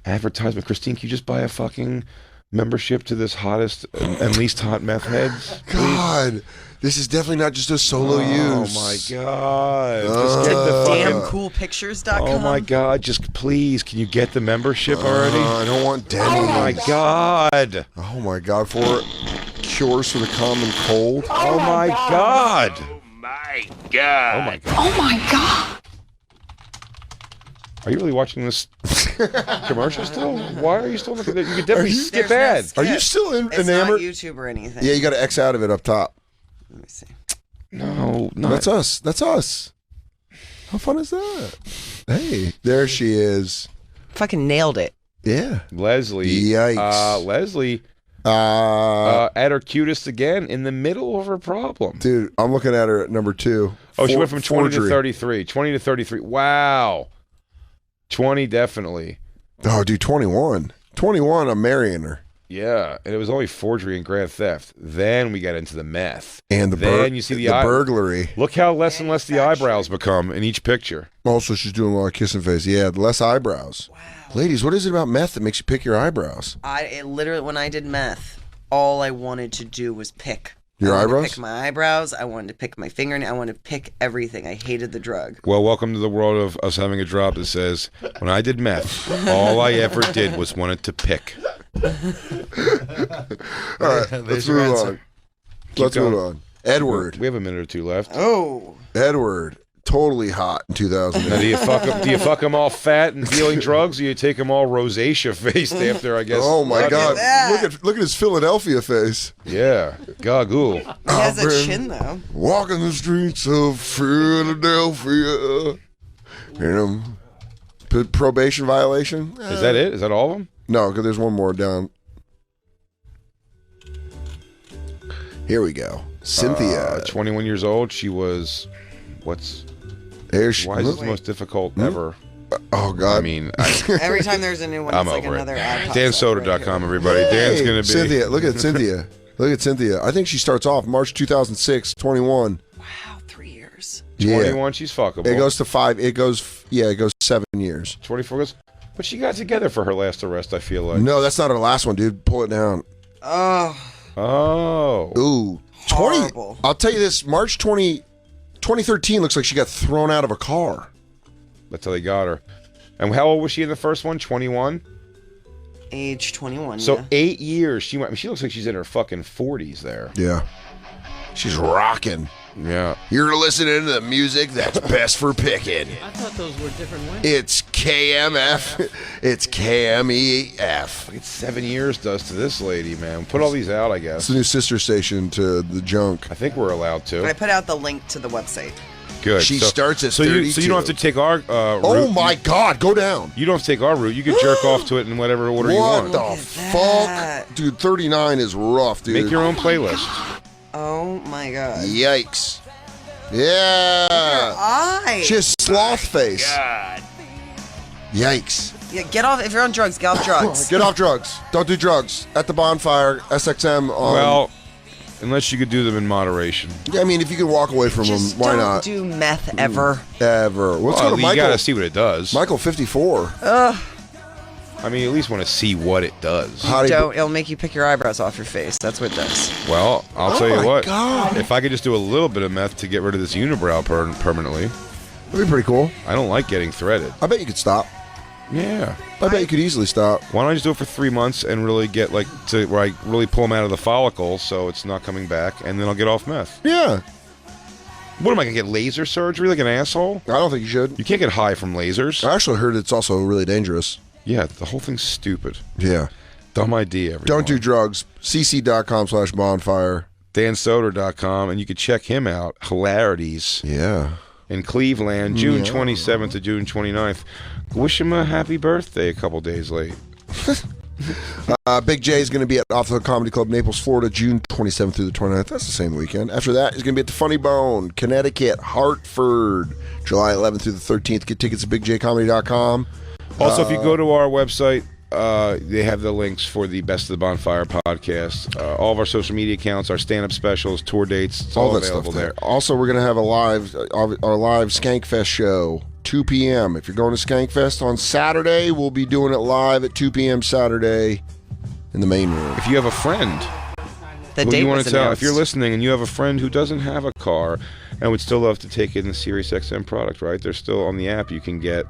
Advertisement. Christine, can you just buy a fucking membership to this hottest and least hot meth heads? God, this is definitely not just a solo use. Oh my God. Just get the fucking... Damncoolpictures.com. Oh my God. Just please, can you get the membership already? I don't want Denny. Oh my God. Oh my God, for cures for the common cold. Oh my God. Oh my God. Oh my God. Oh my God. Are you really watching this commercial still? Why are you still looking at that? You could definitely skip ads. Are you still It's enamored? not YouTube or anything. Yeah, you got to X out of it up top. Let me see. No, not. That's us. That's us. How fun is that? Hey, there she is. Fucking nailed it. Yeah. Leslie. Yikes. Leslie, At her cutest again, in the middle of her problem. Dude, I'm looking at her at number 2. Oh, she went from 20 to forgery. 33. 20 to 33. Wow. 20 definitely. Oh, dude, 21. 21, I'm marrying her. Yeah, and it was only forgery and grand theft. Then we got into the meth. And then you see the burglary. Look how less and less the eyebrows become in each picture. Also, she's doing a lot of kissing face. Yeah, less eyebrows. Wow. Ladies, what is it about meth that makes you pick your eyebrows? It literally, when I did meth, all I wanted to do was pick. Your I wanted eyebrows? to pick my eyebrows. I wanted to pick my fingernail. I wanted to pick everything. I hated the drug. Well, welcome to the world of us having a drop that says, when I did meth, all I ever did was wanted to pick. All right, let's move on. Let's move on. Edward. We have a minute or two left. Oh. Edward. Totally hot in 2000. Now, do you fuck them all fat and dealing drugs, or you take them all rosacea faced after? I guess. Oh my God! that. Look at his Philadelphia face. Yeah, gagoo. He has a chin though. Walking the streets of Philadelphia. You know, probation violation. Is that it? Is that all of them? No, because there's one more down. Here we go. Cynthia, 21 years old. She was. What's? Why is this the most difficult ever? Oh God! I mean, Every time there's a new one, I'm it's like over another it. ad. pops up. DanSoder.com, everybody. Dan's gonna be Cynthia. Look at Cynthia. Look at Cynthia. I think she starts off March 2006, 21. Wow, 3 years. 21. She's fuckable. It goes to 5. It goes 7 years. 24 goes. But she got together for her last arrest. I feel like. No, that's not her last one, dude. Pull it down. Oh. Ooh. 20. Horrible. I'll tell you this. March 2013 looks like she got thrown out of a car. That's how they got her. And how old was she in the first one? 21. Age 21. So yeah. 8 years. She looks like she's in her fucking 40s there. Yeah. She's rocking. Yeah. You're listening to the music that's best for picking. I thought those were different women. It's KMF. It's KMEF. Look at 7 years does to this lady, man. Put all these out, I It's guess. the new sister station to the junk. I think we're allowed to. I put out the link to the website. Good. She starts at so you 32. don't have to take our route. Oh my God, go down. You don't have to take our route. You can jerk off to it in whatever order you What want. the fuck? Dude, 39 is rough, dude. Make your own playlist. Oh my God. Yikes. Yeah. Eye. She has sloth face. Yikes. Yeah, get off. If you're on drugs, get off drugs. Get off drugs. Don't do drugs. At the Bonfire, SXM on... Well, unless you could do them in moderation. I mean, if you can walk away from Just them, why don't not? do meth ever. Ever. Let's Well, go to you Michael. gotta see what it does. Michael 54. I mean, you at least want to see what it does. Hottie Don't. It'll make you pick your eyebrows off your face. That's what it does. Well, I'll tell my you what. God. If I could just do a little bit of meth to get rid of this unibrow permanently, That'd be pretty cool. I don't like getting threaded. I bet you could stop. Yeah. I bet you could easily stop. Why don't I just do it for 3 months and really get to where I really pull them out of the follicle so it's not coming back, and then I'll get off meth. Yeah. What am I gonna get, laser surgery like an asshole? I don't think you should. You can't get high from lasers. I actually heard it's also really dangerous. Yeah, the whole thing's stupid. Yeah. Dumb idea, everyone. Don't do drugs. cc.com/bonfire. DanSoder.com, and you can check him out. Hilarities Yeah. in Cleveland, June 27th to June 29th. Wish him a happy birthday a couple days late. Big J is going to be at Off the Hook Comedy Club, Naples, Florida, June 27th through the 29th. That's the same weekend. After that, he's going to be at the Funny Bone, Connecticut, Hartford, July 11th through the 13th. Get tickets at bigjcomedy.com. Also, if you go to our website, they have the links for the Best of the Bonfire podcast. All of our social media accounts, our stand-up specials, tour dates, it's all that available stuff there. Also, we're going to have our live Skankfest show, 2 p.m. If you're going to Skankfest on Saturday, we'll be doing it live at 2 p.m. Saturday in the main room. If you have a friend The who date you want was to tell, announced. if you're listening and you have a friend who doesn't have a car and would still love to take in the SiriusXM product, right? They're still on the app. You can get,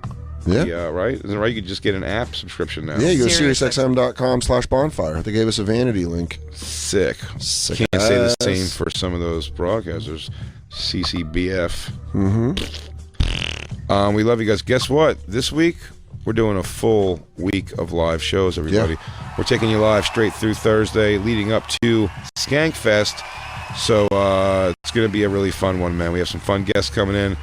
right? Isn't it right? You can just get an app subscription now. Yeah, you go to SiriusXM. SiriusXM.com/bonfire. They gave us a vanity link. Sick. Can't say the same for some of those broadcasters. CCBF. Mm-hmm. We love you guys. Guess what? This week, we're doing a full week of live shows, everybody. We're taking you live straight through Thursday, leading up to Skankfest. So it's going to be a really fun one, man. We have some fun guests coming in.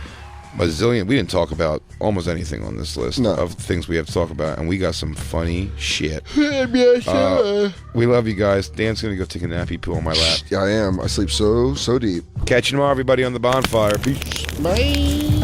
a zillion. We didn't talk about almost anything on this list No. of things we have to talk about, and we got some funny shit. We love you guys. Dan's gonna go take a nappy poo on my lap. Yeah, I am. I sleep so deep. Catch you tomorrow, everybody, on the bonfire. Peace. Bye.